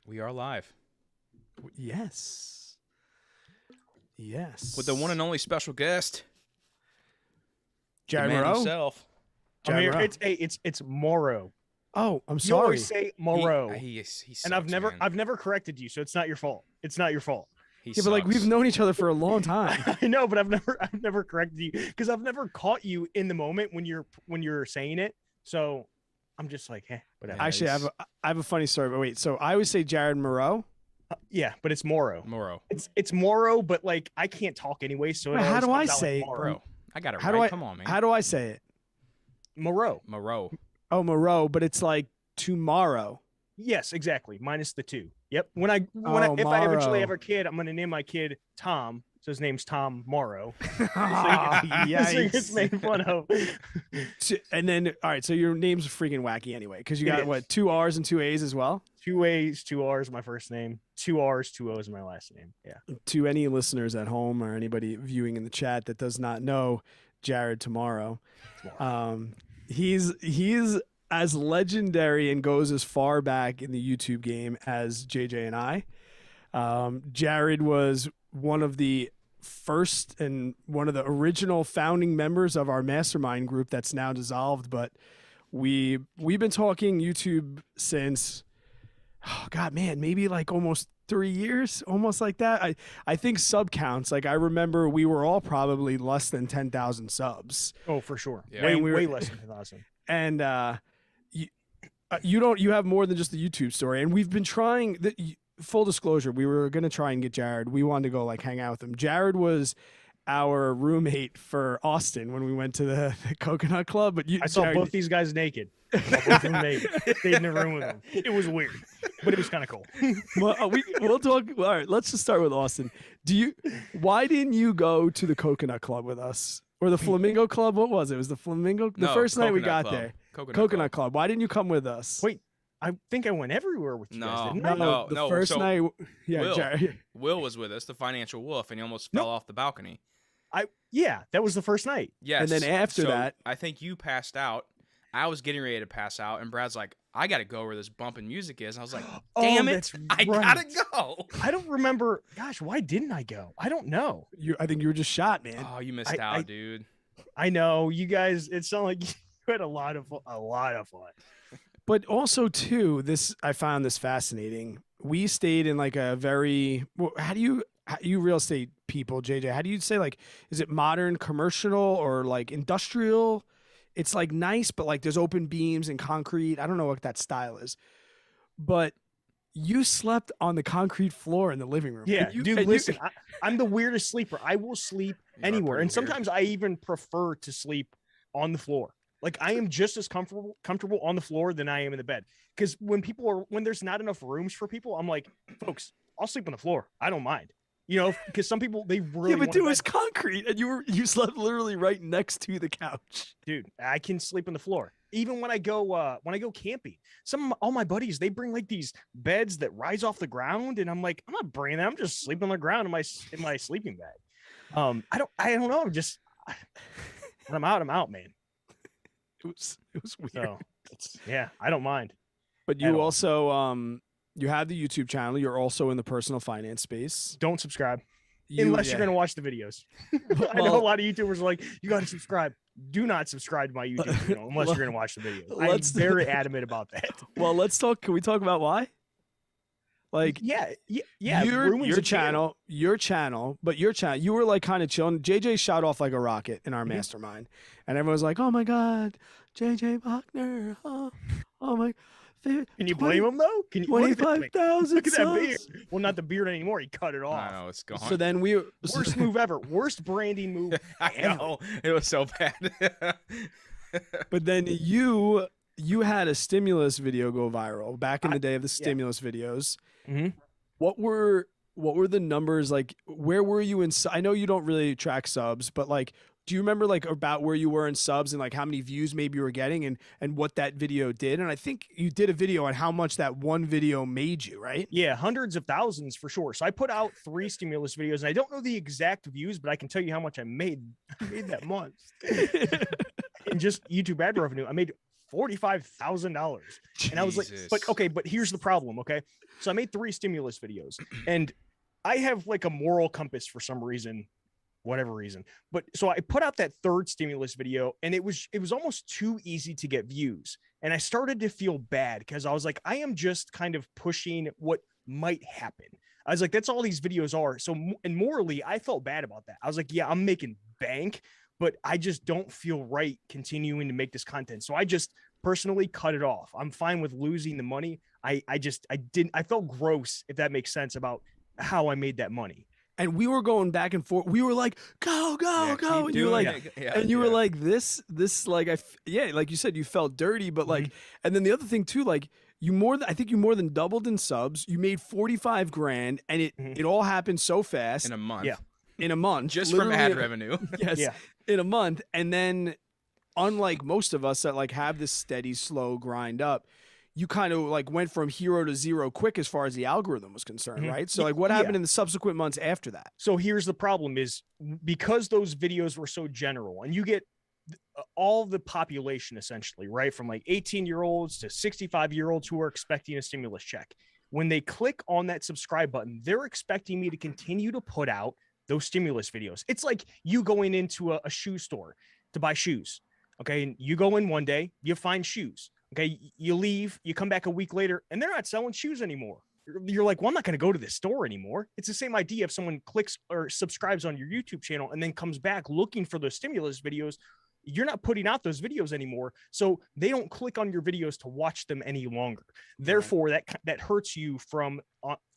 We are live Yes. Yes. with the one and only special guest, the Jared man Morrow. himself. I'm here. Morrow. It's Morrow. Oh, I'm You sorry. always say Morrow, He and I've never corrected you, so it's not your fault. It's not your fault. Yeah, but like we've known each other for a long time. I know, but I've never corrected you because I've never caught you in the moment when you're saying it. So I'm just like, whatever. Actually, I have a funny story. But wait, so I always say Jared Morrow. Yeah, but it's Morrow. Morrow. It's Morrow, but like I can't talk anyway. So Wait, how do I say it? Morrow. I got it How right. do I? Come on, man. How do I say it? Morrow. Morrow. Oh, Morrow, but it's like tomorrow. Yes, exactly. Minus the 2. Yep. If I eventually have a kid, I'm gonna name my kid Tom. So his name's Tom Morrow. So he gets made fun of. And then, all right, so your name's freaking wacky anyway, because you got what, 2 R's and 2 A's as well? 2 A's, 2 R's, my first name. 2 R's, 2 O's, my last name. Yeah. To any listeners at home or anybody viewing in the chat that does not know Jared Tomorrow, he's as legendary and goes as far back in the YouTube game as JJ and I. Jared was one of the first and one of the original founding members of our mastermind group that's now dissolved, but we've been talking YouTube since maybe like almost 3 years, almost like that. I think sub counts, like I remember we were all probably less than 10,000 subs. Oh, for sure. Yeah. Way less than 10,000. And you have more than just the YouTube story, and we've been trying full disclosure, we were going to try and get Jared. We wanted to go like hang out with him. Jared was our roommate for Austin when we went to the Coconut Club, but I saw both these guys naked. Both of them naked. Stayed in the room with them. It was weird, but it was kind of cool. Well, we'll talk. All right, let's just start with Austin. Why didn't you go to the Coconut Club with us or the Flamingo Club? What was it? It was the Flamingo? The first night we got there. Coconut Club. Why didn't you come with us? Wait, I think I went everywhere with you guys, didn't I? No, the first night. Yeah, Jared. Will was with us, the financial wolf, and he almost fell off the balcony. That was the first night. Yes. And then after that, I think you passed out. I was getting ready to pass out, and Brad's like, I got to go where this bumping music is. And I was like, damn it, I got to go. I don't remember. Gosh, why didn't I go? I don't know. I think you were just shot, man. Oh, you missed out, dude. I know. You guys, it sounded like you had a lot of fun. But also, too, I found this fascinating. We stayed in like a very, how do you real estate people, JJ, how do you say, like, is it modern commercial or like industrial? It's like nice, but like there's open beams and concrete. I don't know what that style is, but you slept on the concrete floor in the living room. Yeah, listen, I'm the weirdest sleeper. I will sleep anywhere. And sometimes I even prefer to sleep on the floor. Like I am just as comfortable on the floor than I am in the bed. Because when there's not enough rooms for people, I'm like, folks, I'll sleep on the floor. I don't mind. You know, because some people they really but it was concrete, and you slept literally right next to the couch. Dude, I can sleep on the floor. Even when I go camping, all my buddies, they bring like these beds that rise off the ground, and I'm like, I'm not bringing that. I'm just sleeping on the ground in my sleeping bag. I don't know. I'm just when I'm out, man. It was weird. So I don't mind. But you also you have the YouTube channel. You're also in the personal finance space. Don't subscribe unless you're going to watch the videos. I know a lot of YouTubers are like, you got to subscribe. Do not subscribe to my YouTube channel unless you're going to watch the videos. I'm very adamant about that. Well, can we talk about why? Like, your channel, you were like kind of chilling. JJ shot off like a rocket in our mastermind, and everyone's like, "Oh my God, JJ Bachner! Oh my." Can you blame him though? Can you 25,000? Look at that beard. Well, not the beard anymore. He cut it off. I know it's gone. So then worst move ever. Worst branding move. I know it was so bad. But then you had a stimulus video go viral back in the day of the stimulus videos. Mm-hmm. What were the numbers like? Where were you in? I know you don't really track subs, but like, do you remember like about where you were in subs and like how many views maybe you were getting and what that video did? And I think you did a video on how much that one video made you, right? Yeah, hundreds of thousands for sure. So I put out 3 stimulus videos, and I don't know the exact views, but I can tell you how much I made that month. In just YouTube ad revenue, I made $45,000. And I was like, but here's the problem. Okay. So I made 3 stimulus videos, and I have like a moral compass for some reason, whatever reason. But so I put out that 3rd stimulus video, and it was almost too easy to get views. And I started to feel bad because I was like, I am just kind of pushing what might happen. I was like, that's all these videos are. So, and morally, I felt bad about that. I was like, yeah, I'm making bank, but I just don't feel right continuing to make this content. So I just personally cut it off. I'm fine with losing the money. I felt gross, if that makes sense, about how I made that money. And we were going back and forth. We were like, go, and you were like, were like, this, like, like you said, you felt dirty, but like, and then the other thing too, like, I think you more than doubled in subs. You made 45 grand, and it all happened so fast in a month. Yeah, in a month, just from ad revenue. Yes, in a month, and then, unlike most of us that like have this steady, slow grind up, you kind of like went from hero to zero quick as far as the algorithm was concerned, right? So like, what happened in the subsequent months after that? So here's the problem: is because those videos were so general, and you get all the population essentially, right, from like 18-year-olds to 65-year-olds who are expecting a stimulus check. When they click on that subscribe button, they're expecting me to continue to put out those stimulus videos. It's like you going into a shoe store to buy shoes. Okay. And you go in one day, you find shoes. Okay. You leave, you come back a week later, and they're not selling shoes anymore. You're like, well, I'm not going to go to this store anymore. It's the same idea. If someone clicks or subscribes on your YouTube channel and then comes back looking for those stimulus videos, you're not putting out those videos anymore. So they don't click on your videos to watch them any longer. Therefore, that hurts you from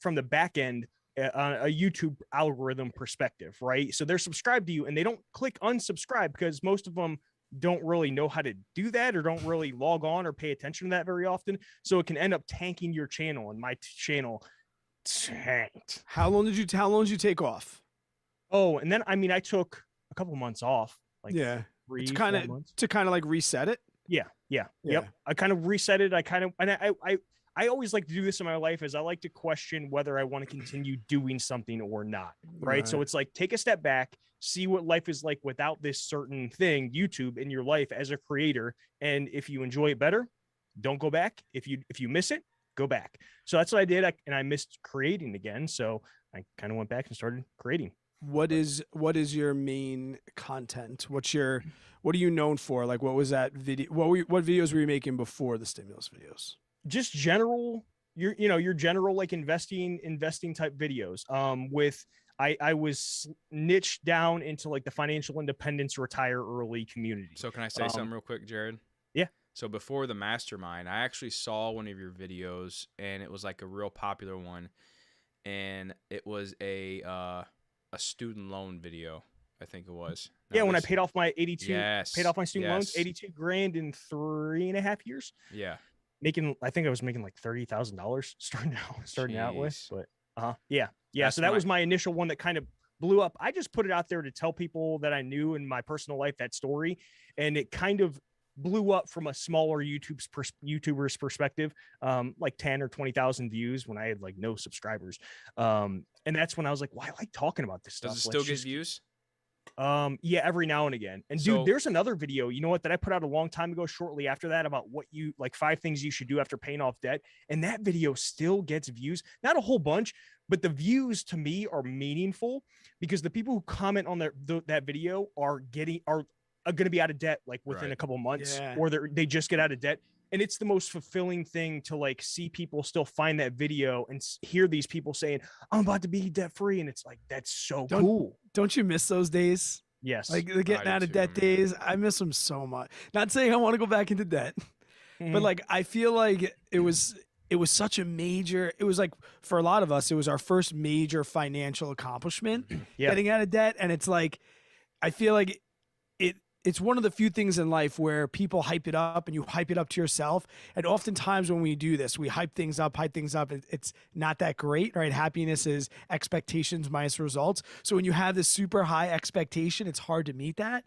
the back end, a YouTube algorithm perspective, right? So they're subscribed to you and they don't click unsubscribe because most of them don't really know how to do that or don't really log on or pay attention to that very often. So it can end up tanking your channel, and my channel tanked. How long did you take off? Oh, and then, I mean, I took a couple months off. Like, yeah. 3 to kind of like reset it. Yep. I kind of reset it. I always like to do this in my life, is I like to question whether I want to continue doing something or not. Right. So it's like, take a step back, see what life is like without this certain thing, YouTube, in your life as a creator. And if you enjoy it better, don't go back. If you miss it, go back. So that's what I did. And I missed creating again. So I kind of went back and started creating. What is your main content? What are you known for? Like, what was that video? What videos were you making before the stimulus videos? Just general, your general like investing type videos. I was niched down into like the financial independence, retire early community. So can I say something real quick, Jared? Yeah. So before the mastermind, I actually saw one of your videos, and it was like a real popular one, and it was a student loan video, I think it was. When I paid off my paid off my student loans, 82 grand in 3.5 years. Yeah. I think I was making like $30,000 starting out with, but so that was my initial one that kind of blew up. I just put it out there to tell people that I knew in my personal life that story, and it kind of blew up from a smaller YouTuber's perspective, like 10 or 20,000 views when I had like no subscribers. And that's when I was like, well, I like talking about this stuff. Does it still get views? Yeah, every now and again. And dude, there's another video, that I put out a long time ago, shortly after that, about 5 things you should do after paying off debt. And that video still gets views, not a whole bunch, but the views to me are meaningful because the people who comment on that video are going to be out of debt like within a couple months, or they just get out of debt. And it's the most fulfilling thing to like see people still find that video and hear these people saying, I'm about to be debt free. And it's like, that's so cool. Don't you miss those days? Yes. Like the getting out of debt days. I miss them so much. Not saying I want to go back into debt, but like, I feel like it was such a major, it was like for a lot of us, it was our first major financial accomplishment getting out of debt. And it's like, I feel like it's one of the few things in life where people hype it up and you hype it up to yourself. And oftentimes when we do this, we hype things up. It's not that great, right? Happiness is expectations minus results. So when you have this super high expectation, it's hard to meet that.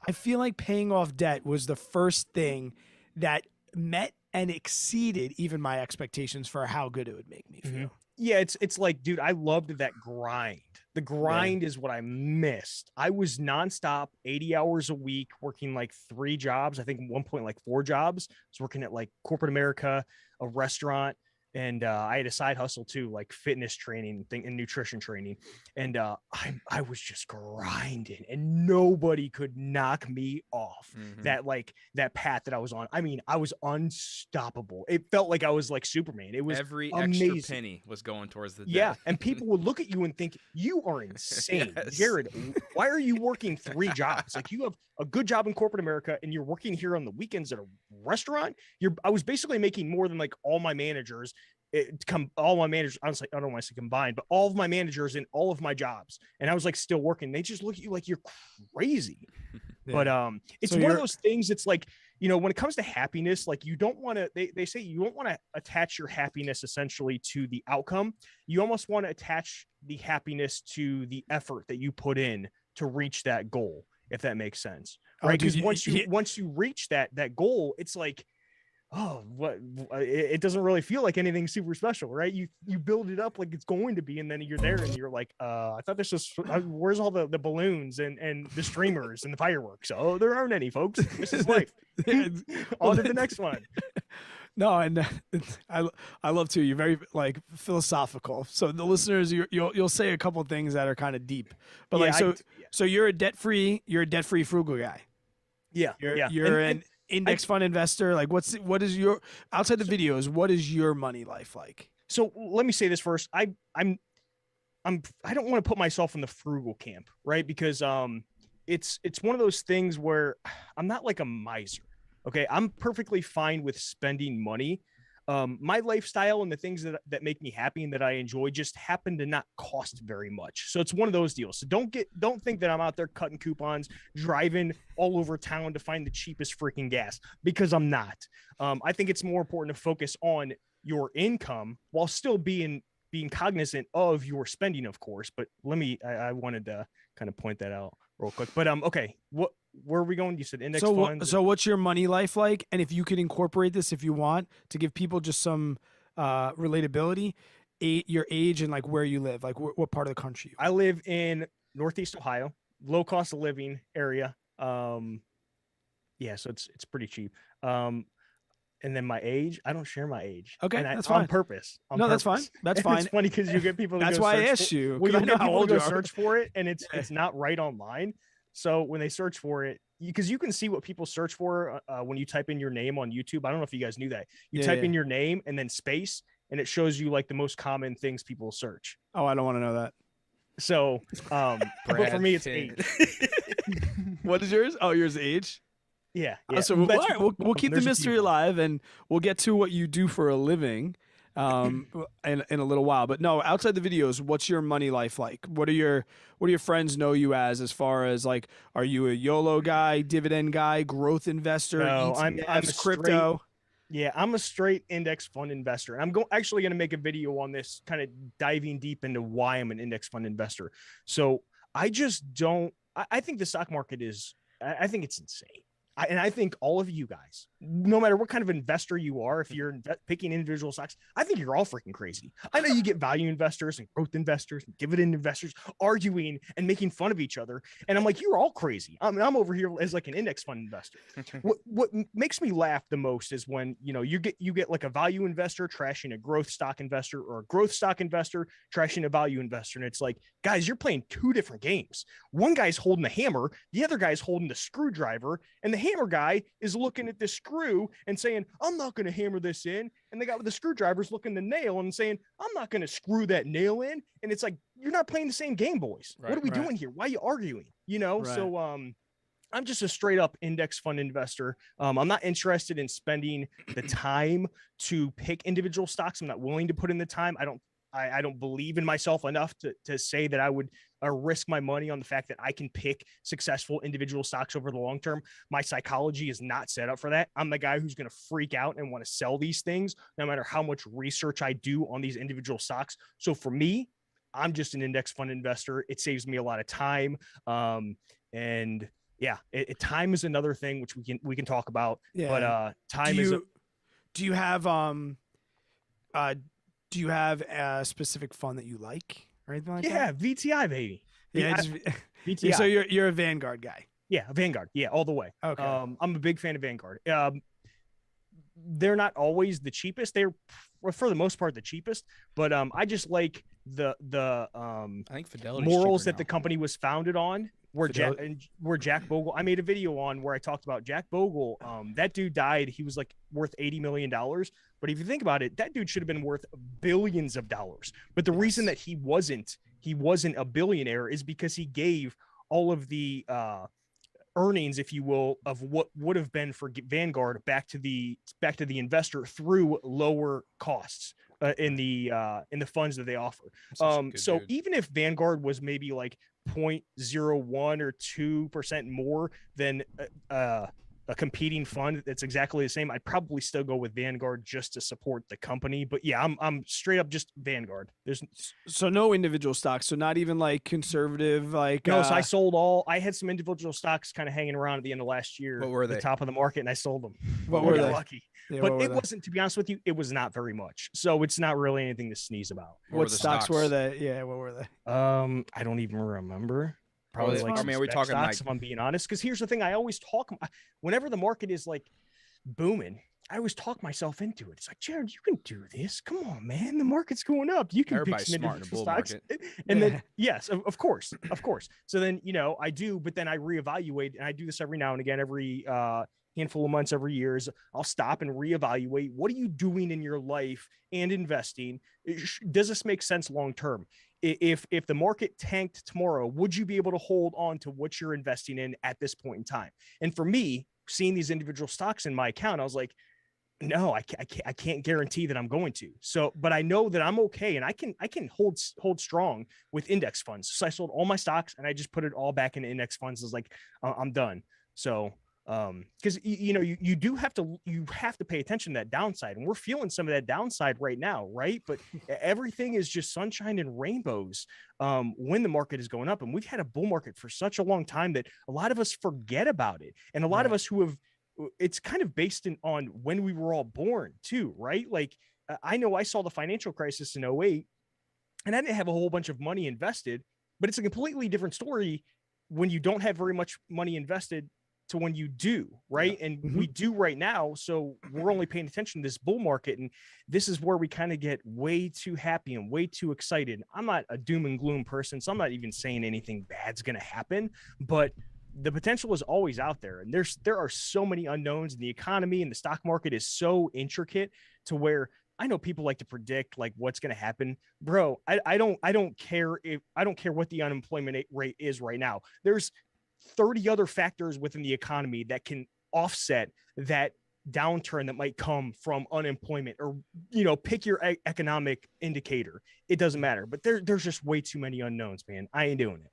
I feel like paying off debt was the first thing that met and exceeded even my expectations for how good it would make me feel. Yeah, it's like, dude, I loved that grind. The grind is what I missed. I was nonstop, 80 hours a week, working like 3 jobs. I think at one point, like 4 jobs. I was working at like corporate America, a restaurant, and I had a side hustle too, like fitness training and nutrition training. And I was just grinding, and nobody could knock me off that path that I was on. I mean, I was unstoppable. It felt like I was like Superman. It was every amazing. extra penny was going towards the yeah. debt. And people would look at you and think you are insane. Yes. Jared, why are you working 3 jobs? Like, you have a good job in corporate America and you're working here on the weekends at a restaurant. I was basically making more than like all my managers. All my managers, honestly, I don't want to say combined, but all of my managers in all of my jobs, and I was like still working. They just look at you like you're crazy. Yeah. But it's one of those things. It's like, you know, when it comes to happiness, like, you don't want to. They say you don't want to attach your happiness essentially to the outcome. You almost want to attach the happiness to the effort that you put in to reach that goal, if that makes sense, right? Because once you reach that goal, it's like, oh, what, it doesn't really feel like anything super special, right? You build it up like it's going to be, and then you're there and you're like, I thought this was, where's all the balloons and the streamers and the fireworks? Oh, there aren't any, folks. This is life. On to the next one. No, and I love to. You're very like philosophical. So the listeners, you'll say a couple things that are kind of deep, but yeah, so you're a debt free frugal guy. Yeah, you're an index fund investor. Like, what is your, outside the videos, what is your money life like? So let me say this first. I don't want to put myself in the frugal camp, right? Because it's one of those things where I'm not like a miser. Okay, I'm perfectly fine with spending money. My lifestyle and the things that make me happy and that I enjoy just happen to not cost very much. So it's one of those deals. So don't think that I'm out there cutting coupons, driving all over town to find the cheapest freaking gas, because I'm not. I think it's more important to focus on your income while still being cognizant of your spending, of course. But I wanted to kind of point that out real quick. But okay, where are we going? You said index funds. So what's your money life like? And if you could incorporate this, if you want, to give people just some relatability, your age and like where you live, like what part of the country? I live in Northeast Ohio, low cost of living area. Yeah, so it's pretty cheap. And then my age, I don't share my age. Okay, that's fine. On purpose. That's fine. That's fine. It's funny because you get people. That's why I asked you. Well, you get people to go search for it, and it's not right online. So when they search for it, because you can see what people search for when you type in your name on YouTube. I don't know if you guys knew that. You type in your name and then space, and it shows you like the most common things people search. Oh, I don't want to know that. So, but for me, it's age. What is yours? Oh, yours age. Yeah. So we'll keep the mystery alive, and we'll get to what you do for a living in a little while. But no, outside the videos, what's your money life like? What do your friends know you as far as like, are you a YOLO guy, dividend guy, growth investor? No, I'm crypto. I'm a straight index fund investor. I'm actually going to make a video on this, kind of diving deep into why I'm an index fund investor. So I just don't. I think the stock market is. I think it's insane. And I think all of you guys, no matter what kind of investor you are, if you're picking individual stocks, I think you're all freaking crazy. I know you get value investors and growth investors and dividend investors arguing and making fun of each other. And I'm like, you're all crazy. I mean, I'm over here as like an index fund investor. What makes me laugh the most is when, you get like a value investor trashing a growth stock investor, or a growth stock investor trashing a value investor. And it's like, guys, you're playing 2 different games. One guy's holding the hammer, the other guy's holding the screwdriver, and the hammer guy is looking at the screw and saying, I'm not going to hammer this in. And the guy with the screwdriver's looking the nail and saying, I'm not going to screw that nail in. And it's like, you're not playing the same game, boys. Right, what are we doing here? Why are you arguing? Right. So I'm just a straight up index fund investor. I'm not interested in spending the time to pick individual stocks. I'm not willing to put in the time. I don't believe in myself enough to say that I would risk my money on the fact that I can pick successful individual stocks over the long term. My psychology is not set up for that. I'm the guy who's going to freak out and want to sell these things no matter how much research I do on these individual stocks. So for me, I'm just an index fund investor. It saves me a lot of time. And yeah, time is another thing which we can talk about. Yeah. But time do you have a specific fund that you like? or anything like Yeah, that? VTI baby. Yeah, just, VTI. so you're a Vanguard guy. Yeah, Vanguard. Yeah, all the way. Okay. I'm a big fan of Vanguard. They're not always the cheapest. They're for the most part the cheapest, but I just like the I think Fidelity's morals cheaper that now. the company was founded on. Where Jack Bogle, I made a video on where I talked about Jack Bogle. That dude died. He was like worth $80 million. But if you think about it, that dude should have been worth billions of dollars. But the reason that he wasn't a billionaire is because he gave all of the earnings, if you will, of what would have been for Vanguard back to the investor through lower costs in the funds that they offer. So dude. even if Vanguard was maybe like 0.01 or 2% more than a competing fund that's exactly the same, I'd probably still go with Vanguard just to support the company. But yeah, I'm straight up just Vanguard. There's so no individual stocks, so not even like conservative, like no. So I sold all. I had some individual stocks kind of hanging around at the end of last year. What were the they? top of the market, and I sold them. What were they? Lucky. Yeah, But it wasn't, to be honest with you, it was not very much. So it's not really anything to sneeze about. What stocks were they? Yeah, what were they? I don't even remember. Probably that's like fine. some I mean, are we spec talking stocks, like- if I'm being honest? Because here's the thing: I always talk whenever the market is like booming. I always talk myself into it. It's like, Jared, you can do this. Come on, man. The market's going up. You can Everybody's pick some smart in a individual bull stocks. market. And then, yes, of course. So then, I do, but then I reevaluate, and I do this every now and again, every handful of months, every year. I'll stop and reevaluate. What are you doing in your life and investing? Does this make sense long term? If the market tanked tomorrow, would you be able to hold on to what you're investing in at this point in time? And for me, seeing these individual stocks in my account, I was like, no, I can't guarantee that I'm going to. So, but I know that I'm okay, and I can hold strong with index funds. So I sold all my stocks and I just put it all back into index funds. I was like, I'm done. So, because you do have to pay attention to that downside, and we're feeling some of that downside right now, right? But everything is just sunshine and rainbows when the market is going up, and we've had a bull market for such a long time that a lot of us forget about it, and a lot of us who have, it's kind of based on when we were all born too, right? Like I know I saw the financial crisis in 2008, and I didn't have a whole bunch of money invested, but it's a completely different story when you don't have very much money invested to when you do, right? Yeah. And we do right now. So we're only paying attention to this bull market. And this is where we kind of get way too happy and way too excited. I'm not a doom and gloom person, so I'm not even saying anything bad's going to happen, but the potential is always out there. And there are so many unknowns in the economy, and the stock market is so intricate to where I know people like to predict like what's going to happen, bro. I don't care what the unemployment rate is right now. There's 30 other factors within the economy that can offset that downturn that might come from unemployment, or pick your economic indicator. It doesn't matter, but there's just way too many unknowns, man. I ain't doing it.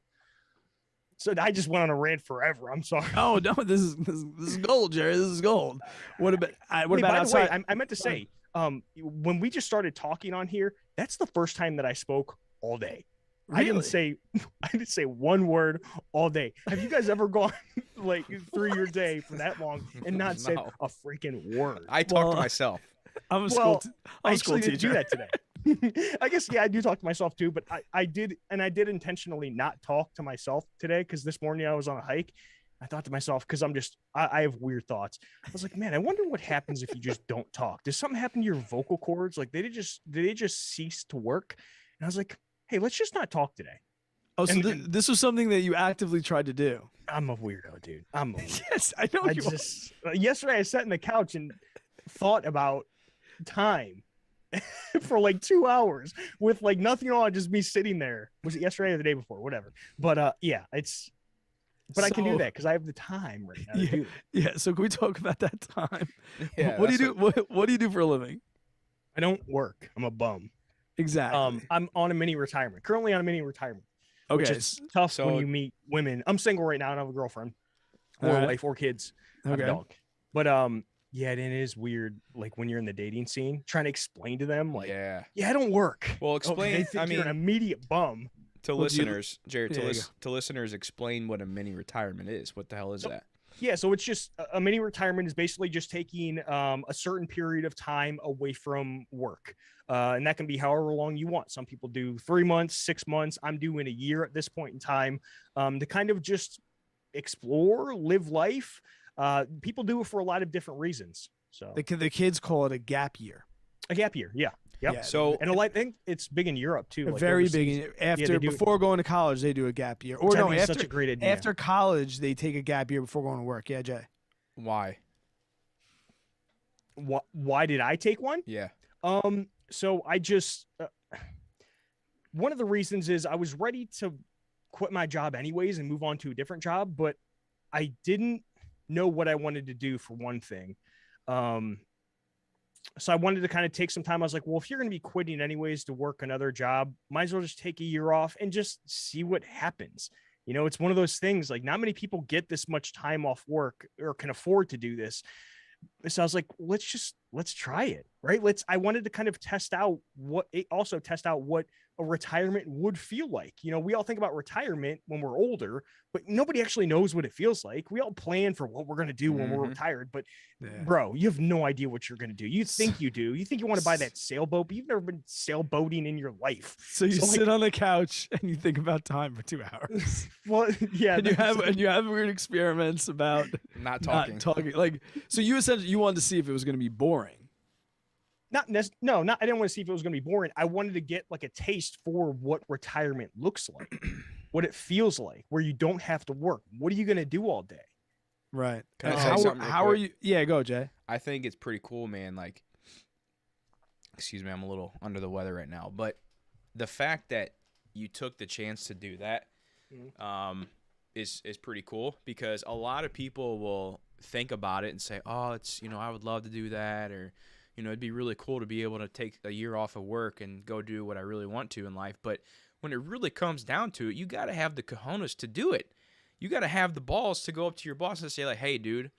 So I just went on a rant forever. I'm sorry. Oh no, this is gold, Jerry. This is gold. What about by outside? the way, I meant to say, when we just started talking on here, that's the first time that I spoke all day. Really? I didn't say one word all day. Have you guys ever gone like through your day for that long and not said a freaking word? I talk to myself. I'm a I school actually didn't do teacher. that today. I guess, yeah, I do talk to myself too, but I did intentionally not talk to myself today, because this morning I was on a hike. I thought to myself, because I have weird thoughts. I was like, man, I wonder what happens if you just don't talk. Does something happen to your vocal cords? Like, did they just cease to work? And I was like, hey, let's just not talk today. Oh, so this was something that you actively tried to do. I'm a weirdo, dude. I'm a weirdo. Yes, I know you Yesterday I sat in the couch and thought about time for like 2 hours with like nothing on, just me sitting there. Was it yesterday or the day before? Whatever. But yeah, but I can do that because I have the time right now to do that. Yeah. So can we talk about that time? Yeah, What do you do? What do you do for a living? I don't work. I'm a bum. Exactly. I'm on a mini retirement. Currently on a mini retirement. Okay. Which is tough So- when you meet women. I'm single right now. I don't have a girlfriend or All a right. wife or kids. I have a Okay. dog. But yeah, it is weird. Like when you're in the dating scene, trying to explain to them, like, Yeah. I don't work. Well, They explain. think you're an immediate bum. To Well, do you- listeners, Jared, Yeah, to listeners, explain what a mini retirement is. What the hell is that? Yeah, so it's just a mini retirement is basically just taking a certain period of time away from work. And that can be however long you want. Some people do 3 months, 6 months. I'm doing a year at this point in time, to kind of just explore, live life. People do it for a lot of different reasons. So The kids call it a gap year. a gap year. Yeah. Yep. Yeah. So And I think it's big in Europe too. Like Very overseas. big. After before going to college, they do a gap year. Or Which I no, think is after such a great idea. after college, they take a gap year before going to work. Yeah, Jay. why? Why did I take one? Yeah. So I just one of the reasons is I was ready to quit my job anyways and move on to a different job, but I didn't know what I wanted to do for one thing. So I wanted to kind of take some time. I was like, well, if you're going to be quitting anyways to work another job, might as well just take a year off and just see what happens. You know, it's one of those things, like not many people get this much time off work or can afford to do this. So I was like, let's try it. Right. I wanted to kind of test out what a retirement would feel like. You know, we all think about retirement when we're older, but nobody actually knows what it feels like. We all plan for what we're going to do when we're retired, but bro, you have no idea what you're going to do. You think you do. You think you want to buy that sailboat, but you've never been sailboating in your life. So you sit on the couch and you think about time for 2 hours. Well, yeah. And you have weird experiments about Not talking. Like, so you essentially wanted to see if it was going to be boring. I didn't want to see if it was going to be boring. I wanted to get like a taste for what retirement looks like, what it feels like, where you don't have to work. What are you going to do all day? Right. Can I say something real How are quick? you? Yeah, go, Jay. I think it's pretty cool, man. Like, excuse me, I'm a little under the weather right now, but the fact that you took the chance to do that is pretty cool, because a lot of people will think about it and say, oh, it's, you know, I would love to do that, or, you know, it'd be really cool to be able to take a year off of work and go do what I really want to in life. But when it really comes down to it, you got to have the cojones to do it. You got to have the balls to go up to your boss and say, like, hey, dude,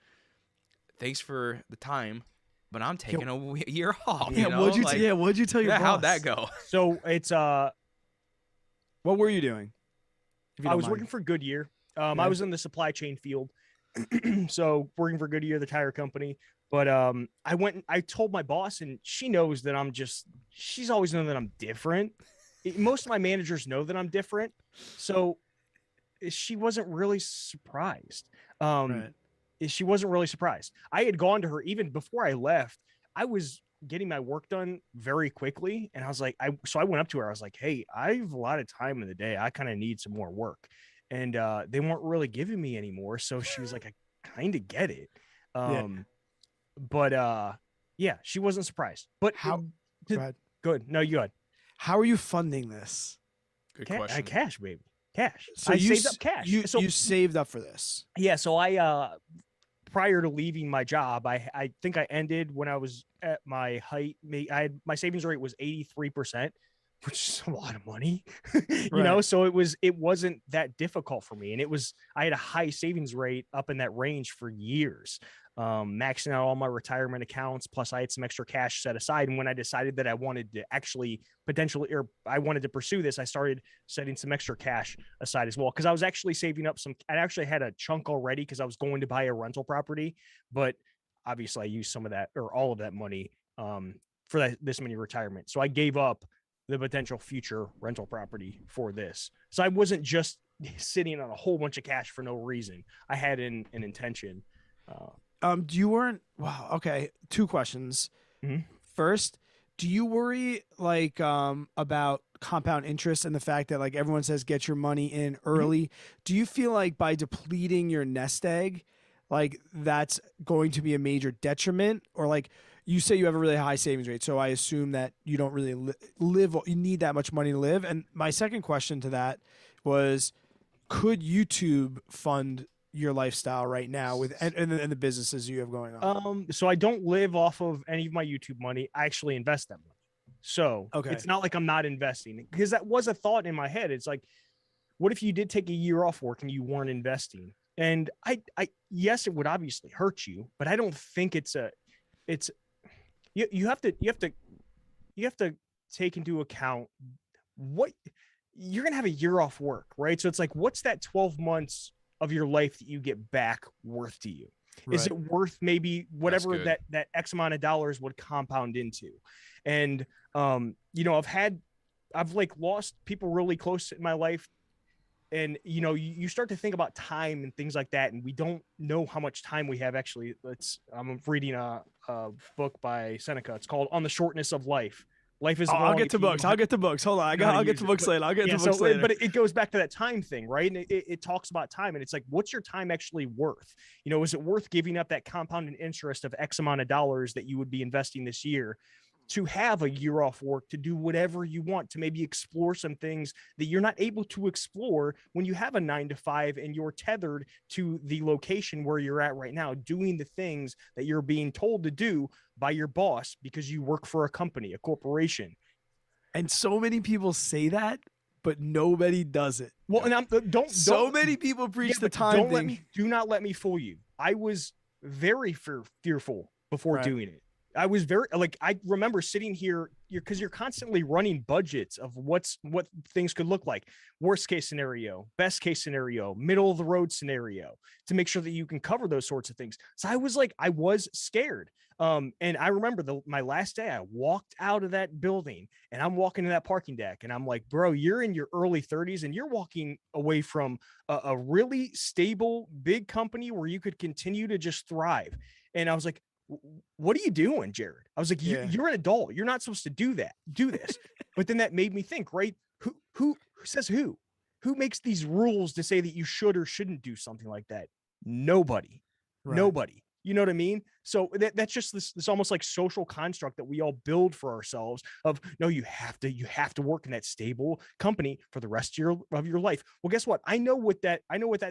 thanks for the time, but I'm taking a year off. Yeah, you know? what'd you tell your boss? How'd that go? So it's What were you doing? I was working for Goodyear. I was in the supply chain field. So working for Goodyear, the tire company. But I went and I told my boss, and she knows that she's always known that I'm different. Most of my managers know that I'm different. So she wasn't really surprised. Right. She wasn't really surprised. I had gone to her even before I left. I was getting my work done very quickly. And I was like, so I went up to her. I was like, hey, I have a lot of time in the day. I kind of need some more work. And they weren't really giving me anymore. So she was like, I kind of get it. But yeah, she wasn't surprised. But How? Go ahead. Good. No, you good. How are you funding this? Good question. Cash, baby. Cash. So I you saved up cash. You saved up for this. Yeah. So I prior to leaving my job, I think I ended when I was at my height. My savings rate was 83%, which is a lot of money, you know? So it wasn't that difficult for me. And I had a high savings rate up in that range for years, maxing out all my retirement accounts. Plus I had some extra cash set aside. And when I decided that I wanted to I wanted to pursue this, I started setting some extra cash aside as well. Cause I was actually saving up I actually had a chunk already cause I was going to buy a rental property, but obviously I used some of that or all of that money, for this mini retirement. So I gave up the potential future rental property for this. So I wasn't just sitting on a whole bunch of cash for no reason. I had an intention. Wow. Okay. 2 questions. Mm-hmm. First, do you worry like about compound interest and the fact that like everyone says get your money in early? Mm-hmm. Do you feel like by depleting your nest egg, like that's going to be a major detriment? Or like you say you have a really high savings rate, so I assume that you don't really live. You need that much money to live. And my second question to that was, could YouTube fund your lifestyle right now with and the businesses you have going on? So I don't live off of any of my YouTube money. I actually invest that money. So It's not like I'm not investing, because that was a thought in my head. It's like, what if you did take a year off work and you weren't investing? And yes, it would obviously hurt you, but I don't think you have to take into account what you're going to have a year off work, right? So it's like, what's that 12 months of your life that you get back worth to you? Is Right. it worth maybe whatever good. that X amount of dollars would compound into? And you know, I've like lost people really close in my life. And you know, you start to think about time and things like that, and we don't know how much time we have. Actually, I'm reading a book by Seneca. It's called "On the Shortness of Life." Life is Oh, long. I'll get if to you books. know I'll get to books. Hold on. know how to I'll get use to it. books later. I'll get Yeah, to books so later. but it goes back to that time thing, right? And it talks about time, and it's like, what's your time actually worth? You know, is it worth giving up that compounded interest of X amount of dollars that you would be investing this year to have a year off work, to do whatever you want, to maybe explore some things that you're not able to explore when you have a 9 to 5 and you're tethered to the location where you're at right now, doing the things that you're being told to do by your boss because you work for a company, a corporation. And so many people say that, but nobody does it. Well, and So many people preach the but time thing. do not let me fool you. I was very fearful before Right. doing it. I was very like, I remember sitting here because you're constantly running budgets of what things could look like. Worst case scenario, best case scenario, middle of the road scenario, to make sure that you can cover those sorts of things. So I was scared. And I remember my last day, I walked out of that building and I'm walking to that parking deck and I'm like, bro, you're in your early 30s and you're walking away from a really stable, big company where you could continue to just thrive. And I was like, what are you doing, Jared? I was like, you're an adult. You're not supposed to do this. But then that made me think, right? Who says who makes these rules to say that you should or shouldn't do something like that? Nobody. Right. Nobody. You know what I mean? So that's just this almost like social construct that we all build for ourselves of, no, you have to work in that stable company for the rest of your life. Well, guess what? I know what that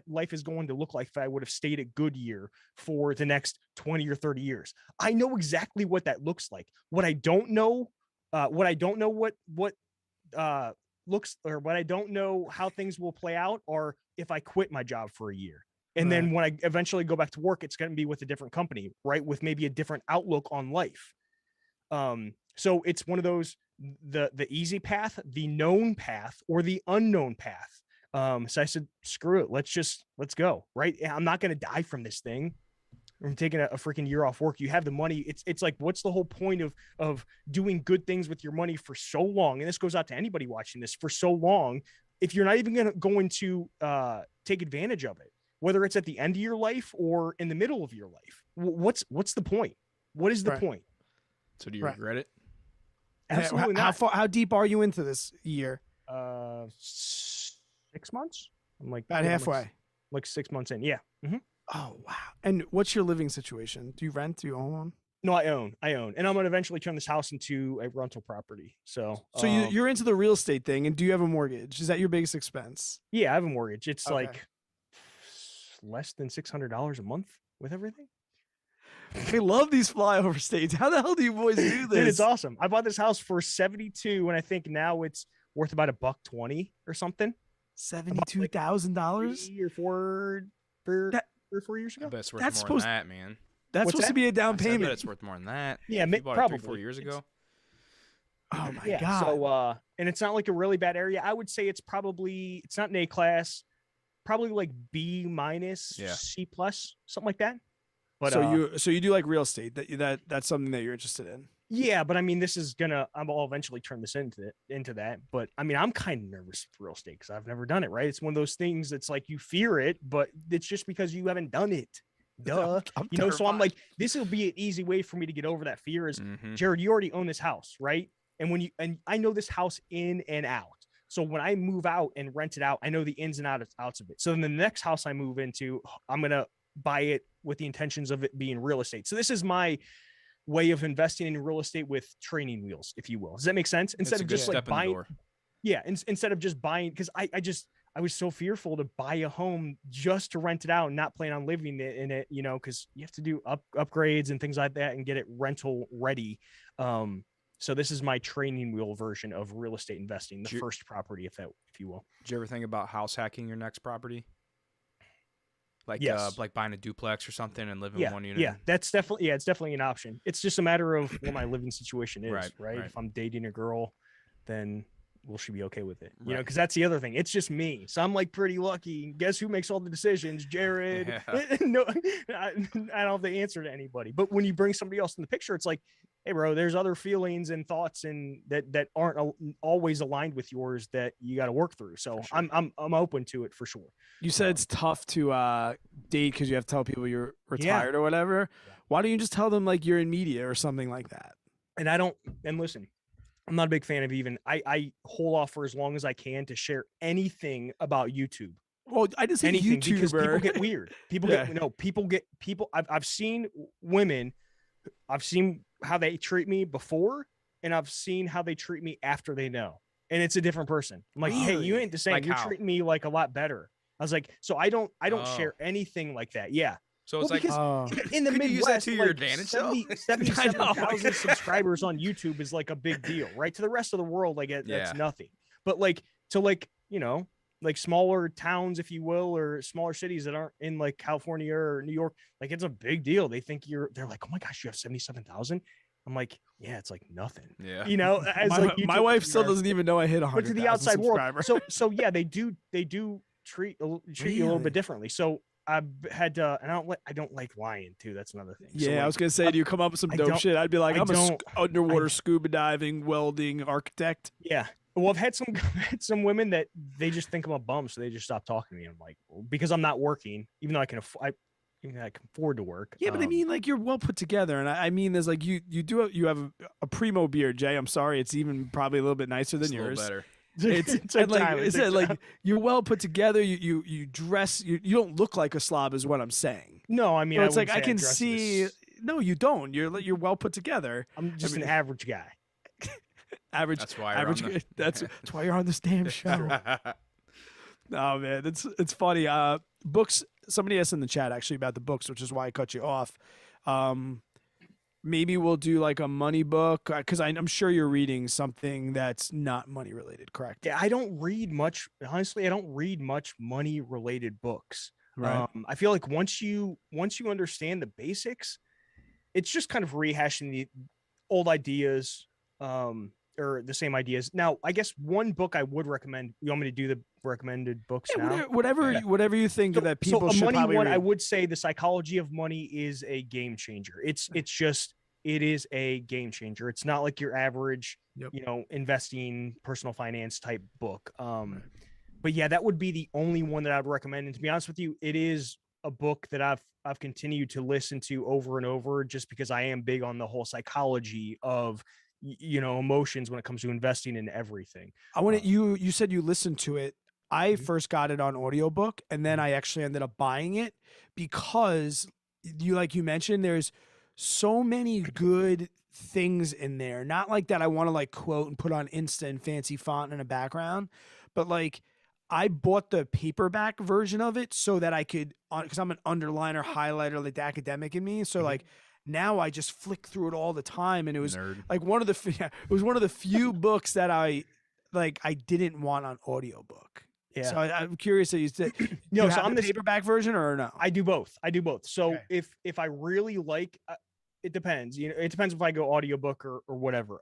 life is going to look like if I would have stayed at Goodyear for the next 20 or 30 years. I know exactly what that looks like. What I don't know how things will play out, or if I quit my job for a year. And then when I eventually go back to work, it's going to be with a different company, right? With maybe a different outlook on life. So it's one of those, the easy path, the known path, or the unknown path. So I said, screw it. Let's go. Right. I'm not going to die from this thing. I'm taking a freaking year off work. You have the money. It's like, what's the whole point of doing good things with your money for so long? And this goes out to anybody watching this, for so long, if you're not even going to take advantage of it, whether it's at the end of your life or in the middle of your life. What's the point? What is the point? So do you regret it? Absolutely not. How deep are you into this year? 6 months. I'm like about halfway. Like 6 months in. Yeah. Mm-hmm. Oh wow! And what's your living situation? Do you rent? Do you own one? No, I own, and I'm gonna eventually turn this house into a rental property. So you're into the real estate thing, and do you have a mortgage? Is that your biggest expense? Yeah, I have a mortgage. It's Okay. like less than $600 a month with everything. I love these flyover states. How the hell do you boys do this? Dude, it's awesome. I bought this house for 72, and I think now it's worth about $120 or something. $72,000 or 4 years ago. I bet it's worth That's more supposed- than that, man. That's What's supposed to that? be a down I said, I bet payment. it's worth more than that. Yeah, You bought it probably 3-4 years ago. Oh my Yeah. god! So and it's not like a really bad area. I would say it's not an A class, probably like B minus, Yeah. C plus, something like that. But so you do like real estate? That's something that you're interested in? yeah, but I mean, I'll eventually turn this into that. But I mean, I'm kind of nervous with real estate because I've never done it. Right? It's one of those things that's like you fear it, but it's just because you haven't done it. Duh. I'm So I'm terrified. like, this will be an easy way for me to get over that fear. Is Mhm. Jared, you already own this house, right? And I know this house in and out. So when I move out and rent it out, I know the ins and outs of it. So then the next house I move into, I'm going to buy it with the intentions of it being real estate. So this is my way of investing in real estate with training wheels, if you will. Does that make sense? It's Instead a of good just like step in the buying, door. yeah, instead of just buying, because I was so fearful to buy a home just to rent it out and not plan on living in it, because you have to do upgrades and things like that and get it rental ready. So this is my training wheel version of real estate investing, the first property, if you will. Did you ever think about house hacking your next property? Like, Yes. like buying a duplex or something and living in one unit? Yeah, it's definitely an option. It's just a matter of what my living situation is, Right. If I'm dating a girl, then will she be okay with it? You know, Right. because that's the other thing. It's just me. So I'm like pretty lucky. Guess who makes all the decisions? Jared. Yeah. No, I don't have the answer to anybody. But when you bring somebody else in the picture, it's like, hey, bro, there's other feelings and thoughts and that aren't always aligned with yours that you got to work through. So For sure. I'm open to it for sure. You said it's tough to date because you have to tell people you're retired or whatever. Yeah. Why don't you just tell them like you're in media or something like that? And I don't, and listen, I'm not a big fan of even, I hold off for as long as I can to share anything about YouTube. Well, I just say Anything because people YouTuber. get weird. I've seen women, I've seen how they treat me before, and I've seen how they treat me after they know. And it's a different person. I'm like, hey, you ain't the same. Like You're how? treating me like a lot better. I was like, so I don't Oh. share anything like that. Yeah. So it's Well, like, because Oh. in the Could you use that Midwest, to your like advantage, though? 77,000 subscribers on YouTube is like a big deal, right? To the rest of the world, like that's Yeah. nothing. But like to like, you know, like smaller towns, if you will, or smaller cities that aren't in like California or New York, like it's a big deal. They think they're like, oh my gosh, you have 77,000. I'm like, yeah, it's like nothing. yeah. You know, as my, like my YouTube wife still subscribers. doesn't even know I hit 100. But to the outside world, subscribers. so yeah, they do treat you a little Really? bit differently. So I've had to, and I don't like lying too. That's another thing. So, Yeah, like, I was gonna say, do you come up with some I dope don't- shit? I'd be like, I I'm a don't- underwater scuba diving, welding architect. yeah. Well, I've had some women that they just think I'm a bum, so they just stop talking to me. I'm like, well, because I'm not working, even though I can afford to work. Yeah, but I mean, like, you're well put together, and I mean, there's like you have a primo beard, Jay. I'm sorry, it's even probably a little bit nicer than It's a little yours. better. It's took and like time, I it said, took like time. you're well put together. You dress. You don't look like a slob, is what I'm saying. No, I mean, So I it's like wouldn't I say can dress see. as- No, you don't. You're well put together. I'm just mean- an average guy. Average. That's why you're average. on the- That's why you're on this damn show. Oh man, it's funny. Books. Somebody asked in the chat actually about the books, which is why I cut you off. Maybe we'll do like a money book because I'm sure you're reading something that's not money related, correct? Yeah, I don't read much. Honestly, I don't read much money related books. Right. I feel like once you understand the basics, it's just kind of rehashing the old ideas, or the same ideas. Now, I guess one book I would recommend. You want me to do the recommended books Yeah, now? whatever you think that people a should money probably one, read. I would say The Psychology of Money is a game changer. It is a game changer. It's not like your average, Yep. investing, personal finance type book. But yeah, that would be the only one that I'd recommend. And to be honest with you, it is a book that I've continued to listen to over and over, just because I am big on the whole psychology of emotions when it comes to investing in everything. I want to. You said you listened to it. I Mhm. first got it on audiobook, and then Mhm. I actually ended up buying it because you mentioned, there's so many good things in there. Not like that I want to like quote and put on Insta and fancy font in a background, but like I bought the paperback version of it so that I could, because I'm an underliner, highlighter, like the academic in me. So Mhm. like now I just flick through it all the time, and it was Nerd. like it was one of the few books that I didn't want on audiobook. Yeah. So I'm curious that you said No, you so have I'm the this- paperback version or no? I do both. So Okay. if I really like, it depends. It depends if I go audiobook or whatever.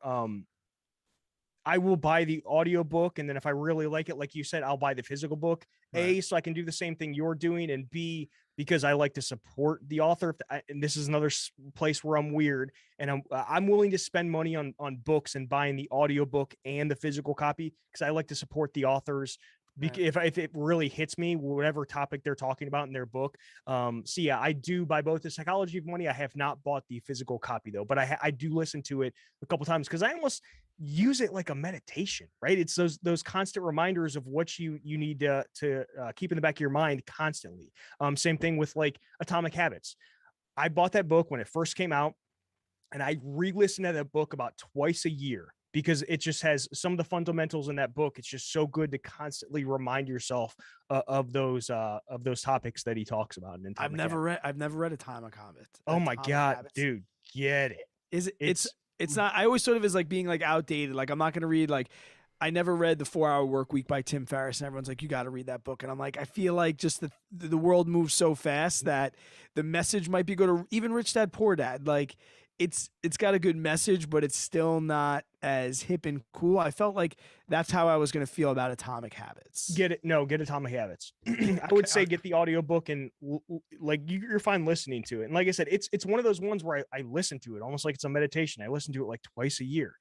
I will buy the audiobook, and then if I really like it, like you said, I'll buy the physical book. A, so I can do the same thing you're doing, and B, because I like to support the author. And this is another place where I'm weird, and I'm willing to spend money on books and buying the audiobook and the physical copy, because I like to support the authors. Right. If it really hits me, whatever topic they're talking about in their book. So yeah, I do buy both The Psychology of Money. I have not bought the physical copy though, but I do listen to it a couple times, because I almost use it like a meditation, right? It's those constant reminders of what you need to keep in the back of your mind constantly. Same thing with like Atomic Habits. I bought that book when it first came out, and I re-listened to that book about twice a year, because it just has some of the fundamentals in that book. It's just so good to constantly remind yourself of those topics that he talks about. In I've Atomic never Habits. read Atomic Habits. Oh my Atomic God, Habits. dude, get it. Is it? It's not. I always sort of as like being like outdated. Like I'm not gonna read like. I never read The 4 Hour Work Week by Tim Ferriss, and everyone's like, "You got to read that book." And I'm like, I feel like just the world moves so fast that the message might be good. Or even Rich Dad Poor Dad, like it's got a good message, but it's still not as hip and cool. I felt like that's how I was going to feel about Atomic Habits. Get Atomic Habits. I would say get the audiobook and like you're fine listening to it. And like I said, it's one of those ones where I listen to it almost like it's a meditation. I listen to it like twice a year.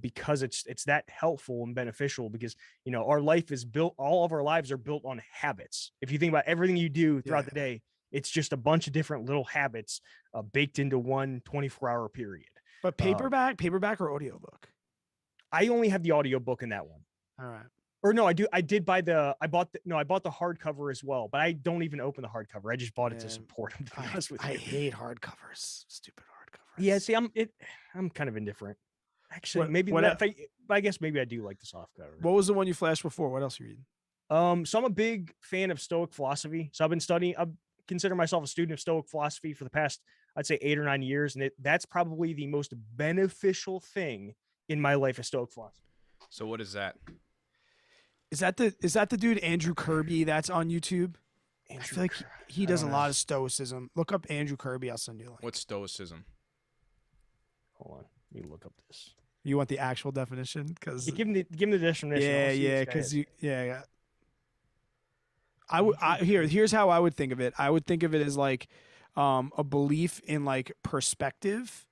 Because it's that helpful and beneficial because, you know, our life is built, all of our lives are built on habits. If you think about everything you do throughout the day, it's just a bunch of different little habits baked into one 24-hour period. But paperback or audiobook? I only have the audiobook in that one. All right. Or no, I bought the hardcover as well, but I don't even open the hardcover. I just bought it to support them. To be honest with you. I hate hardcovers. Stupid hardcovers. Yeah, see, I'm kind of indifferent. Actually, I guess maybe I do like the soft cover. What was the one you flashed before? What else are you reading? So I'm a big fan of Stoic philosophy. So I've been studying. I consider myself a student of Stoic philosophy for the past, I'd say 8 or 9 years, and that's probably the most beneficial thing in my life is Stoic philosophy. So what is that? Is that the dude Andrew Kirby that's on YouTube? I feel like he does a lot of stoicism. Look up Andrew Kirby. I'll send you a link. What's stoicism? Hold on, let me look up this. You want the actual definition? Because give him the definition. Because here's how I would think of it. I would think of it as like a belief in like perspective,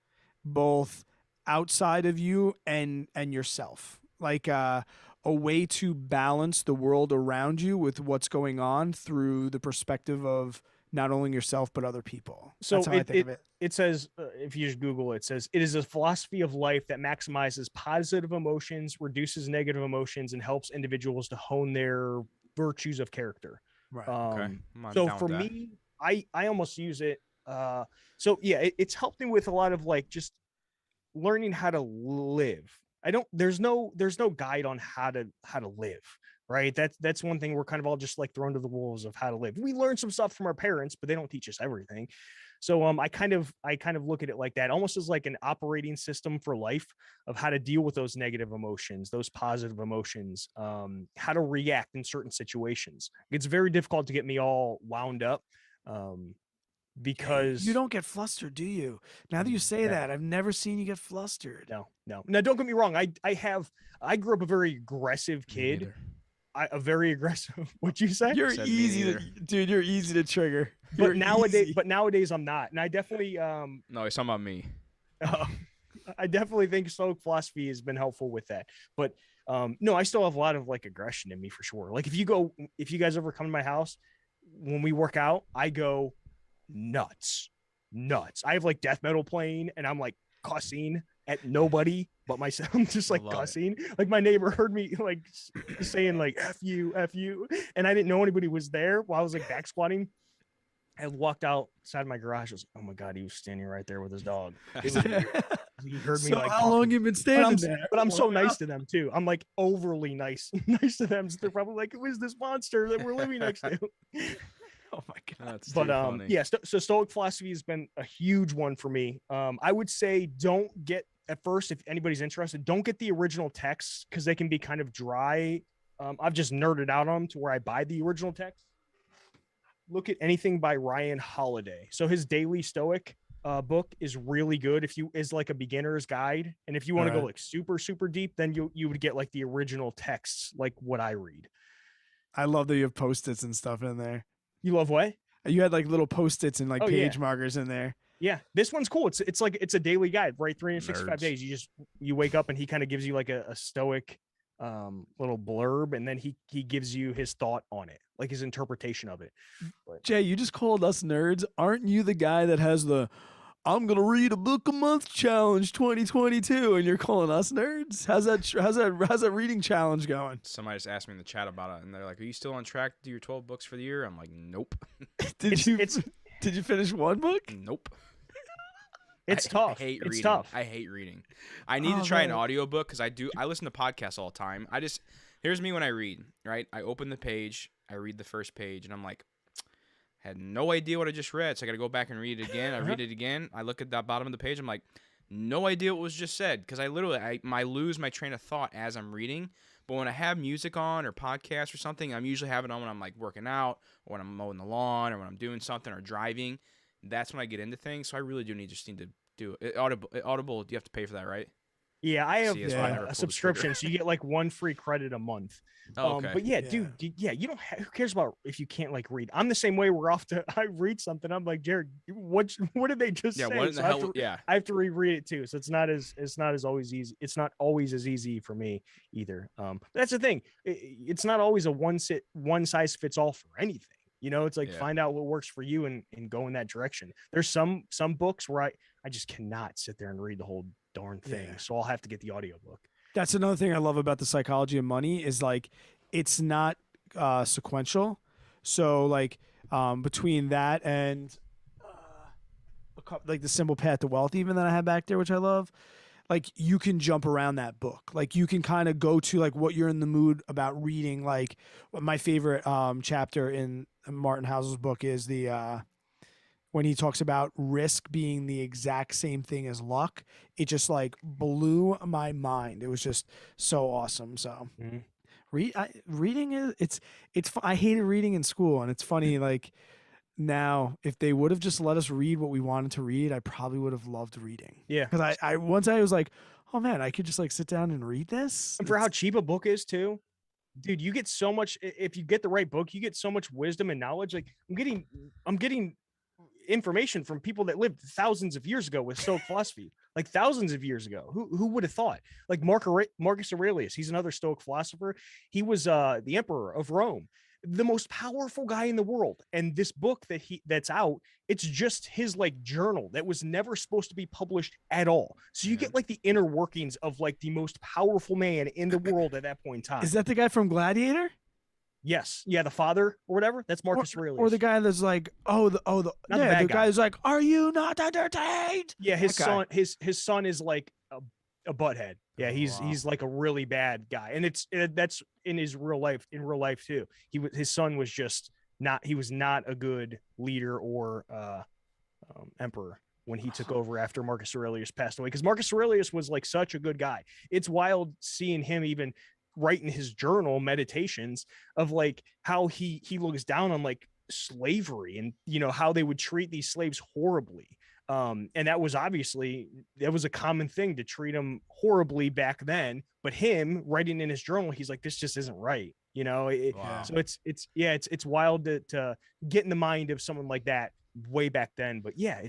both outside of you and yourself, like a way to balance the world around you with what's going on through the perspective of not only yourself but other people. So that's how I think of it. It says, if you just Google it, says it is a philosophy of life that maximizes positive emotions, reduces negative emotions, and helps individuals to hone their virtues of character. Right. Okay. So for me, I almost use it. It's helped me with a lot of like just learning how to live. There's no guide on how to live. Right. That's one thing we're kind of all just like thrown to the wolves of how to live. We learn some stuff from our parents, but they don't teach us everything. So I kind of look at it like that, almost as like an operating system for life of how to deal with those negative emotions, those positive emotions, how to react in certain situations. It's very difficult to get me all wound up because you don't get flustered, do you? Now that you say that, I've never seen you get flustered. No. Now, don't get me wrong. I grew up a very aggressive kid. A very aggressive. What'd you say? You're easy you're easy to trigger. But nowadays I'm not. And I definitely No, he's talking about me. I definitely think Stoic philosophy has been helpful with that. But no, I still have a lot of like aggression in me for sure. Like if you guys ever come to my house when we work out, I go nuts. I have like death metal playing and I'm like cussing at nobody but myself. I'm just like cussing. Like my neighbor heard me like saying like F you, and I didn't know anybody was there while I was like back squatting. I walked outside my garage. I was like, oh my God, he was standing right there with his dog. He heard me. So like how long you been standing there? But I'm so nice to them too. I'm like overly nice to them. So they're probably like, who is this monster that we're living next to? Oh my God. That's funny. So Stoic philosophy has been a huge one for me. I would say don't get at first, if anybody's interested, don't get the original texts because they can be kind of dry. I've just nerded out on them to where I buy the original text. Look at anything by Ryan Holiday. So his Daily Stoic book is really good is like a beginner's guide. And if you want to go like super, super deep, then you would get like the original texts, like what I read. I love that you have Post-its and stuff in there. You love what? You had like little Post-its and like page markers in there. Yeah, this one's cool. It's like it's a daily guide, right? 365 days. You wake up and he kind of gives you like a stoic little blurb, and then he gives you his thought on it, like his interpretation of it. But, Jay, you just called us nerds. Aren't you the guy that has the I'm gonna read a book a month challenge 2022, and you're calling us nerds? How's that reading challenge going? Somebody just asked me in the chat about it, and they're like, "Are you still on track to do your 12 books for the year?" I'm like, "Nope." Did you finish one book? Nope. It's tough. I hate it's reading. tough. I hate reading. I need to try an audiobook because I listen to podcasts all the time. Here's me when I read, right? I open the page, I read the first page, and I'm like, I had no idea what I just read, so I got to go back and read it again. I read it again. I look at the bottom of the page. I'm like, no idea what was just said because I lose my train of thought as I'm reading. But when I have music on or podcast or something, I'm usually having it on when I'm like working out or when I'm mowing the lawn or when I'm doing something or driving. That's when I get into things. So I really do need to do it. Audible, you have to pay for that, right? Yeah, I have See, that's why I never a pulled the subscription, trigger. so you get like 1 free credit a month. Oh, okay. But yeah, Yeah. dude, you don't. Who cares about if you can't like read? I'm the same way. We're off to. I read something. I'm like, Jared, what did they just Yeah, say? what in So the hell? Yeah. I have to reread it too. So it's not as always easy. It's not always as easy for me either. But that's the thing. It's not always a one size fits all for anything. You know, it's like Yeah. find out what works for you and go in that direction. There's some books where I just cannot sit there and read the whole darn thing. Yeah. So I'll have to get the audiobook. That's another thing I love about the psychology of money is like it's not sequential. So like between that and like the Simple Path to Wealth, even that I have back there, which I love, like you can jump around that book. Like you can kind of go to like what you're in the mood about reading. Like my favorite chapter in Martin Housel's book is the when he talks about risk being the exact same thing as luck. It just like blew my mind. It was just so awesome. So reading is I hated reading in school, and it's funny like now if they would have just let us read what we wanted to read, I probably would have loved reading. Yeah. Because I once I was like, oh man, I could just like sit down and read this. And for how cheap a book is too, dude, you get so much. If you get the right book, you get so much wisdom and knowledge. Like I'm getting information from people that lived thousands of years ago with Stoic philosophy, like thousands of years ago. Who would have thought? Like Marcus Aurelius, he's another Stoic philosopher. He was the emperor of Rome, the most powerful guy in the world. And this book that's out, it's just his like journal that was never supposed to be published at all. So you get like the inner workings of like the most powerful man in the world at that point in time. Is that the guy from Gladiator? Yes. Yeah, the father or whatever. That's Marcus Aurelius. Or the guy that's like, the bad guy. guy's like, are you not entertained? Yeah, his That guy. son, his son is like a butthead. Yeah, he's like a really bad guy, and that's in his real life. In real life too, his son was just not. He was not a good leader or emperor when he took over after Marcus Aurelius passed away. Because Marcus Aurelius was like such a good guy. It's wild seeing him even write in his journal meditations of like how he looks down on like slavery and how they would treat these slaves horribly. And that was a common thing to treat them horribly back then. But him writing in his journal, he's like, this just isn't right. Wow. So it's wild to get in the mind of someone like that way back then. But yeah,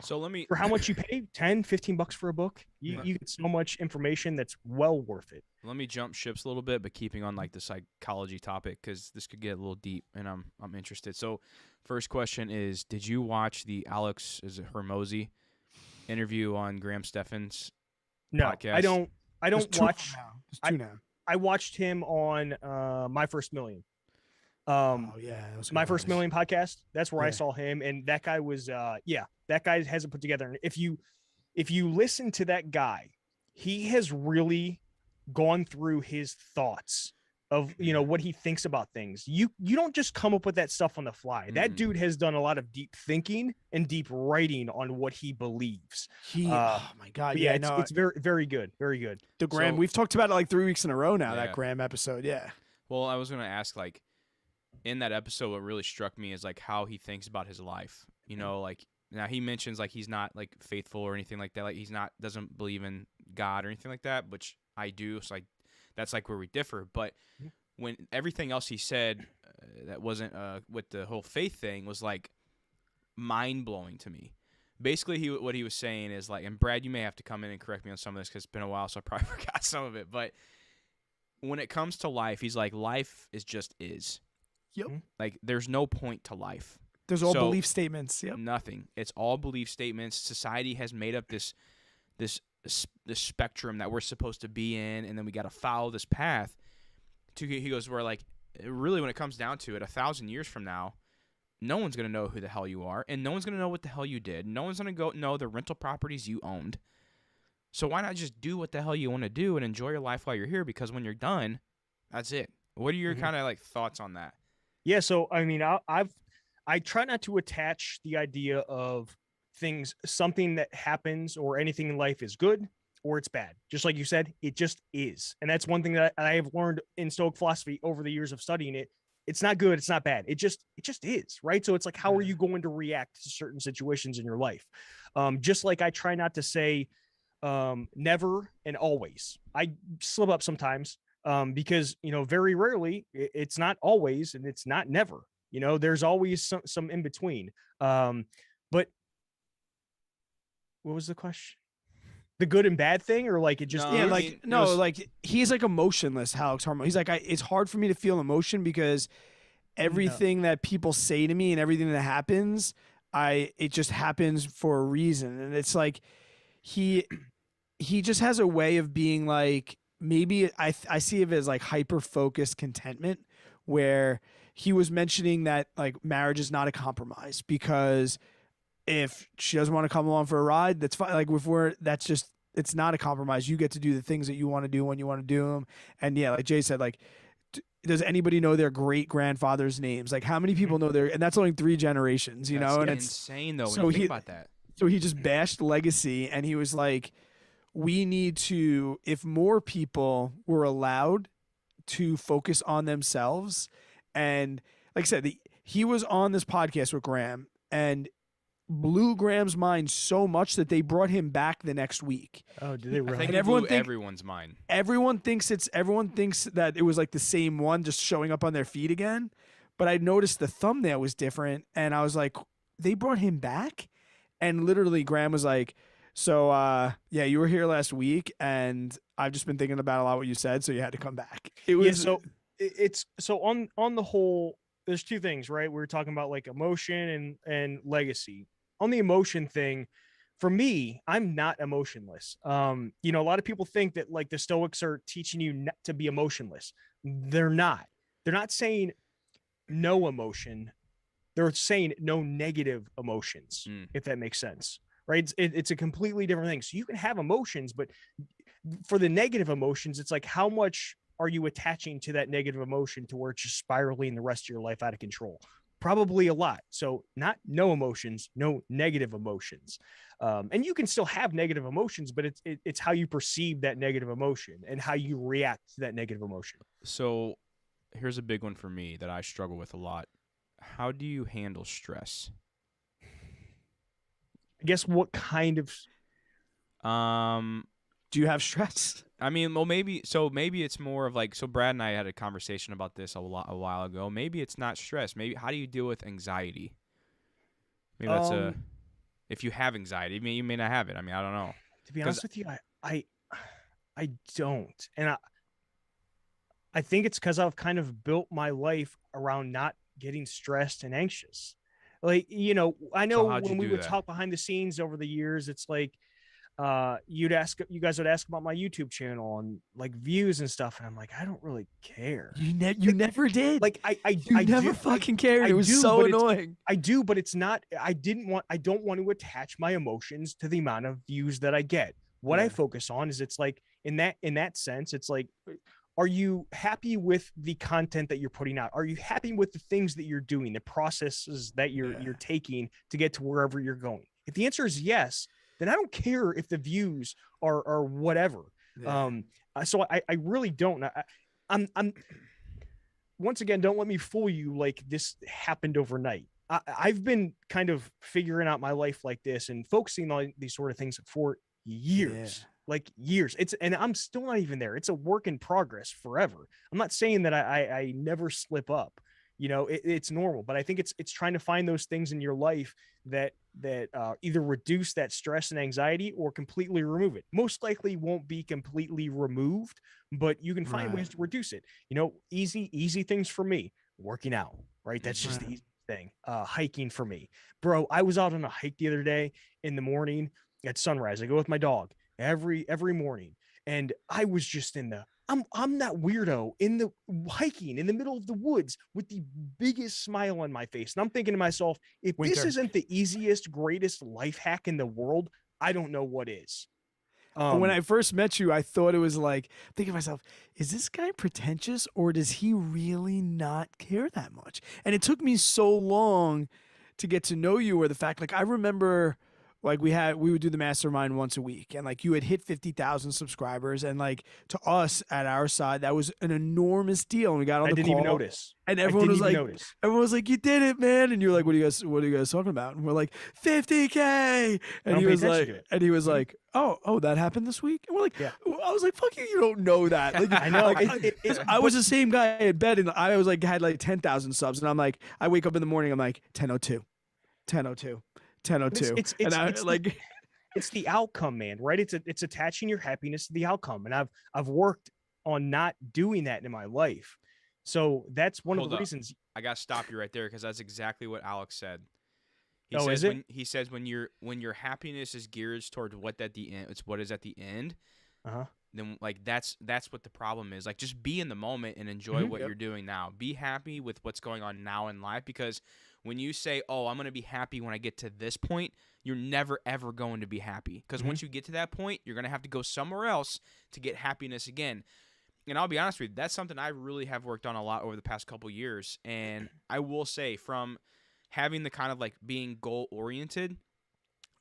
for how much you pay, 10, 15 bucks for a book, you get so much information that's well worth it. Let me jump ships a little bit, but keeping on like the psychology topic, because this could get a little deep and I'm interested. So first question is, did you watch the Alex Hermosi interview on Graham Stephan's podcast? I don't watch. There's two now. I watched him on My First Million. My First Million podcast. That's where I saw him, and that guy was that guy has it put together. And if you listen to that guy, he has really gone through his thoughts of what he thinks about things. You don't just come up with that stuff on the fly. That dude has done a lot of deep thinking and deep writing on what he believes. Oh my god, yeah, it's very, very good, very good. The Graham, we've talked about it like 3 weeks in a row now. Yeah. That Graham episode, yeah. Well, I was gonna ask, like, in that episode, what really struck me is like how he thinks about his life. Like now he mentions like he's not like faithful or anything like that. Like doesn't believe in God or anything like that, which I do. So that's like where we differ. But when everything else he said that wasn't with the whole faith thing was like mind blowing to me. Basically, what he was saying is like, and Brad, you may have to come in and correct me on some of this because it's been a while, so I probably forgot some of it. But when it comes to life, he's like, life is just is. Yep. Like there's no point to life. There's all belief statements. Yep. Nothing. It's all belief statements. Society has made up this spectrum that we're supposed to be in, and then we got to follow this path. He goes, where like really when it comes down to it, 1,000 years from now, no one's gonna know who the hell you are, and no one's gonna know what the hell you did. No one's gonna go know the rental properties you owned. So why not just do what the hell you want to do and enjoy your life while you're here? Because when you're done, that's it. What are your kind of like thoughts on that? Yeah, so I mean, I try not to attach the idea of something that happens or anything in life is good or it's bad. Just like you said, it just is. And that's one thing that I have learned in Stoic philosophy over the years of studying it. It's not good, it's not bad. It just is, right? So it's like, how are you going to react to certain situations in your life? Just like I try not to say never and always. I slip up sometimes because, very rarely it's not always and it's not never. There's always some in between. But what was the question? The good and bad thing, or like it just No, Yeah, is? like like he's like emotionless, Alex Harmon. He's like, it's hard for me to feel emotion because everything that people say to me and everything that happens, it just happens for a reason. And it's like he just has a way of being like, maybe I see it as like hyper focused contentment, where he was mentioning that like marriage is not a compromise because if she doesn't want to come along for a ride, that's fine. Like that's just, it's not a compromise. You get to do the things that you want to do when you want to do them. And yeah, like Jay said, like, does anybody know their great grandfather's names? Like, how many people know and that's only 3 generations, you know? And it's insane though. so When you think about that. So he just bashed legacy, and he was like, we need to, if more people were allowed to focus on themselves, and like I said, he was on this podcast with Graham, and blew Graham's mind so much that they brought him back the next week. Oh, did they really? I think And it everyone blew everyone's mind. Everyone thinks that it was like the same one just showing up on their feed again. But I noticed the thumbnail was different, and I was like, they brought him back? And literally Graham was like, so yeah, you were here last week, and I've just been thinking about a lot what you said, so you had to come back. It was it's so on the whole, there's 2 things, right? We were talking about like emotion and legacy. On the emotion thing, for me, I'm not emotionless. A lot of people think that like the Stoics are teaching you not to be emotionless. They're not. They're not saying no emotion. They're saying no negative emotions, if that makes sense, right? It's a completely different thing. So you can have emotions, but for the negative emotions, it's like, how much are you attaching to that negative emotion to where it's just spiraling the rest of your life out of control? Probably a lot. So not no emotions, no negative emotions. And you can still have negative emotions, but it's how you perceive that negative emotion and how you react to that negative emotion. So here's a big one for me that I struggle with a lot. How do you handle stress? I guess what kind of... Do you have stress? I mean, well, maybe it's more of like, so Brad and I had a conversation about this a while ago. Maybe it's not stress. Maybe how do you deal with anxiety? Maybe that's if you have anxiety. I mean, you may not have it. I mean, I don't know. To be honest with you, I don't. And I think it's because I've kind of built my life around not getting stressed and anxious. Like, I know when we would talk behind the scenes over the years, it's like, you guys would ask about my YouTube channel and like views and stuff, and I'm like, I don't really care. You never did. Like I never fucking cared. It was so annoying. I do, but it's not. I don't want to attach my emotions to the amount of views that I get. What I focus on is, it's like in that sense, it's like, are you happy with the content that you're putting out? Are you happy with the things that you're doing, the processes that you're taking to get to wherever you're going? If the answer is yes, then I don't care if the views are whatever. Yeah. So I really don't. I'm once again, don't let me fool you. Like, this happened overnight. I've been kind of figuring out my life like this and focusing on these sort of things for years. Like years. And I'm still not even there. It's a work in progress forever. I'm not saying that I never slip up. It's normal, but I think it's trying to find those things in your life that either reduce that stress and anxiety or completely remove it. Most likely won't be completely removed, but you can find ways to reduce it. Easy things for me. Working out, right? That's just the easy thing. Hiking for me. Bro, I was out on a hike the other day in the morning at sunrise. I go with my dog every morning, and I was just I'm that weirdo in the hiking in the middle of the woods with the biggest smile on my face. And I'm thinking to myself, if this isn't the easiest, greatest life hack in the world, I don't know what is. When I first met you, I thought it was like, thinking to myself, is this guy pretentious, or does he really not care that much? And it took me so long to get to know you, or the fact, like, I remember like we would do the mastermind once a week, and like you had hit 50,000 subscribers, and like to us at our side that was an enormous deal. And we got on I the didn't call, even notice. and I everyone didn't was even like, notice. you did it, man. And you're like, what are you guys talking about? And we're like, 50K. And don't he pay was attention like, to it. and he was like, oh, that happened this week. And we're like, Yeah. I was like, fuck you, you don't know that. Like, I know. like, I was the same guy at bed, and I was like had like 10,000 subs, and I'm like, I wake up in the morning, I'm like 10:02, 10:02, 10:02, and I like. It's the outcome, man, right? It's attaching your happiness to the outcome. And I've worked on not doing that in my life. So that's one of the reasons. I got to stop you right there because that's exactly what Alex said. He says when your happiness is geared towards what at the end, it's what is at the end. Then like that's what the problem is. Like just be in the moment and enjoy what you're doing now. Be happy with what's going on now in life, because when you say, "Oh, I'm going to be happy when I get to this point," you're never ever going to be happy, because once you get to that point, you're going to have to go somewhere else to get happiness again. And I'll be honest with you, that's something I really have worked on a lot over the past couple years. And I will say, from having the kind of like being goal oriented,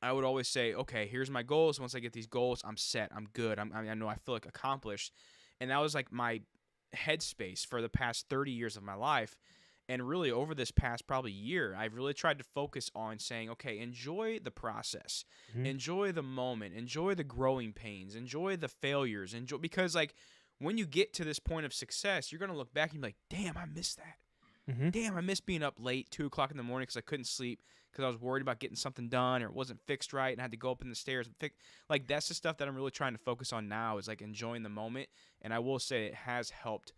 I would always say, okay, here's my goals. Once I get these goals, I'm set. I'm good. I know I feel like accomplished. And that was like my headspace for the past 30 years of my life. And really over this past probably year, I've really tried to focus on saying, okay, enjoy the process, enjoy the moment, enjoy the growing pains, enjoy the failures, because like when you get to this point of success, you're going to look back and be like, damn, I missed that. Damn, I missed being up late, 2 o'clock in the morning because I couldn't sleep because I was worried about getting something done or it wasn't fixed right and I had to go up in the stairs and fix. Like that's the stuff that I'm really trying to focus on now, is like enjoying the moment. And I will say it has helped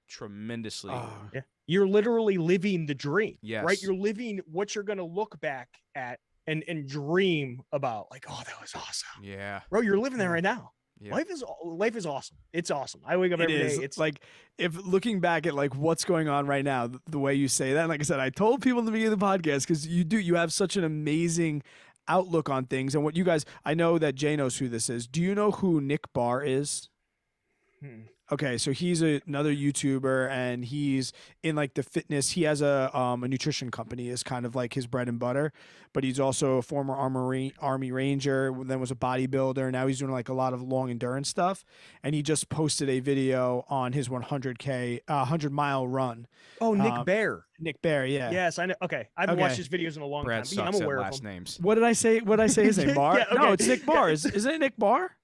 tremendously. Yeah. You're literally living the dream, yes. right? You're living what you're going to look back at and dream about, like, oh, that was awesome. Yeah. Bro, you're living there right now. Yeah. Life is awesome. It's awesome. I wake up every day. It's like, if looking back at like what's going on right now, the way you say that, and like I said, I told people in the beginning of the podcast, because you have such an amazing outlook on things. And what you guys, I know that Jay knows who this is. Do you know who Nick Barr is? Okay, so he's another YouTuber, and he's in like the fitness. He has a nutrition company is kind of like his bread and butter, but he's also a former Army Ranger, then was a bodybuilder. Now he's doing like a lot of long endurance stuff, and he just posted a video on his 100-mile run. Oh, Nick Bear. Nick Bear, yeah. Yes, I know. Okay, I haven't watched his videos in a long Brad time. Yeah, I'm sucks aware at of last him. names. What did I say? What did I say his name? Barr? Yeah, okay. No, it's Nick Barr. Isn't it Nick Barr?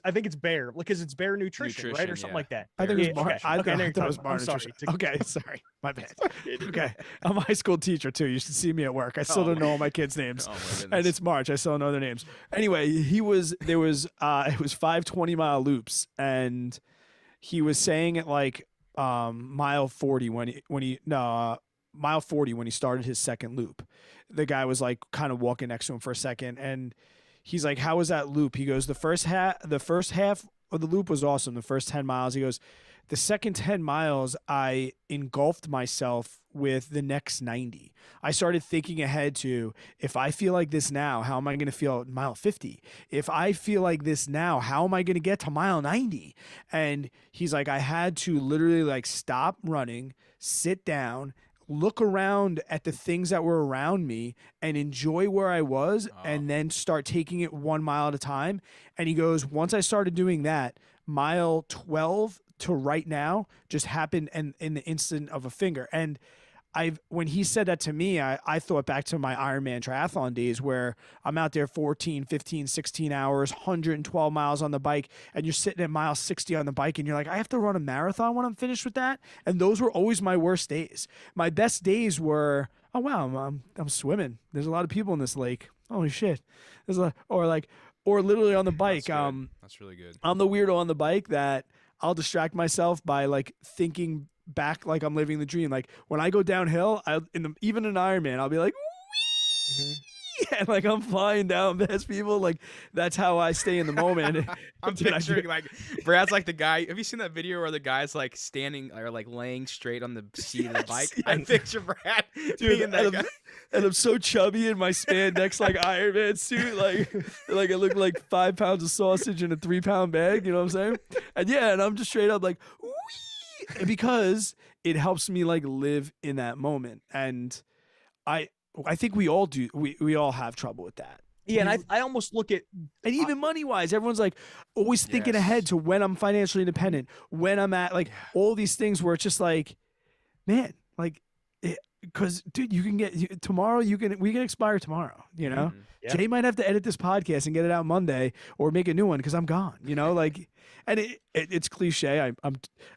I think it's Bear, because it's Bear Nutrition, right, or something like that. I think it was Barr. Okay. I Okay, thought it was Barr Nutrition. Okay, sorry, my bad. Okay, I'm a high school teacher too. You should see me at work. I still don't know all my kids' names, and it's March. I still don't know their names. Anyway, it was 5 mile loops, and he was saying it like mile 40 mile 40 when he started his second loop. The guy was like kind of walking next to him for a second, and he's like, how was that loop? He goes, the first half of the loop was awesome. The first 10 miles. He goes, the second 10 miles, I engulfed myself with the next 90. I started thinking ahead to, if I feel like this now, how am I going to feel at mile 50? If I feel like this now, how am I going to get to mile 90? And he's like, I had to literally like stop running, sit down, look around at the things that were around me and enjoy where I was, and then start taking it 1 mile at a time. And he goes, once I started doing that, mile 12 to right now just happened in the instant of a finger. And when he said that to me, I thought back to my Ironman triathlon days, where I'm out there 14, 15, 16 hours, 112 miles on the bike, and you're sitting at mile 60 on the bike, and you're like, I have to run a marathon when I'm finished with that. And those were always my worst days. My best days were, oh wow, I'm swimming. There's a lot of people in this lake. Holy shit. Or literally on the bike. That's really good. I'm the weirdo on the bike that I'll distract myself by like thinking back like I'm living the dream. Like when I go downhill, even in Ironman, I'll be like, and like I'm flying down past people. Like that's how I stay in the moment. I'm picturing like Brad's like the guy. Have you seen that video where the guy's like standing or like laying straight on the seat of the bike? Yes. I picture Brad being that guy. And I'm so chubby in my spandex like Iron Man suit, like I look like 5 pounds of sausage in a 3-pound bag. You know what I'm saying? And I'm just straight up like, wee! Because it helps me like live in that moment. And I think we all do. We all have trouble with that. Yeah, and I almost look at, and even money wise, everyone's like always thinking Yes. ahead to when I'm financially independent, when I'm at like all these things where it's just like, man, like, because dude, you can get tomorrow. We can expire tomorrow. You know, Mhm. Yeah. Jay might have to edit this podcast and get it out Monday or make a new one because I'm gone. You know, like, and it's cliche.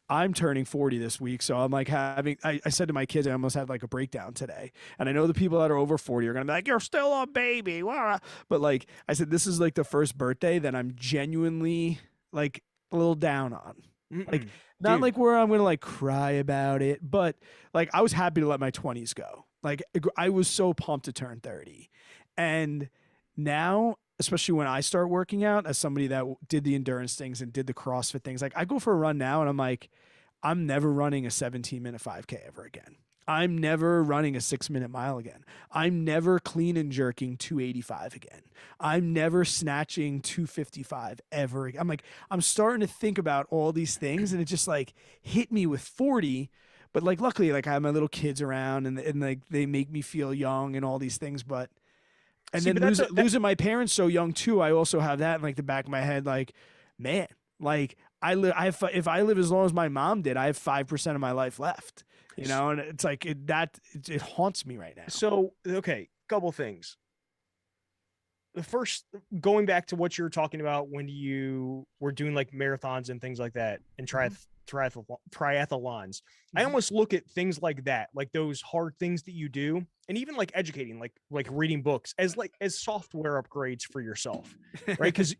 I'm turning 40 this week, so I'm like having. I said to my kids, I almost had like a breakdown today, and I know the people that are over 40 are gonna be like, "You're still a baby," but like I said, this is like the first birthday that I'm genuinely like a little down on. Like not Dude. like where I'm gonna like cry about it, but like I was happy to let my 20s go. Like I was so pumped to turn 30, and now, especially when I start working out as somebody that did the endurance things and did the CrossFit things, like I go for a run now and I'm like, I'm never running a 17-minute 5K ever again. I'm never running a 6-minute mile again. I'm never clean and jerking 285 again. I'm never snatching 255 ever again. I'm like, I'm starting to think about all these things, and it just like hit me with 40. But like, luckily, like I have my little kids around, and like they make me feel young and all these things. But and See, then but losing my parents so young too, I also have that in like the back of my head. Like, man, like if I live as long as my mom did, I have 5% of my life left. You know, and it's like it haunts me right now. So, okay, couple things. The first, going back to what you were talking about when you were doing like marathons and things like that, and triathlons, I almost look at things like that, like those hard things that you do, and even like educating, like reading books as software upgrades for yourself, right? Because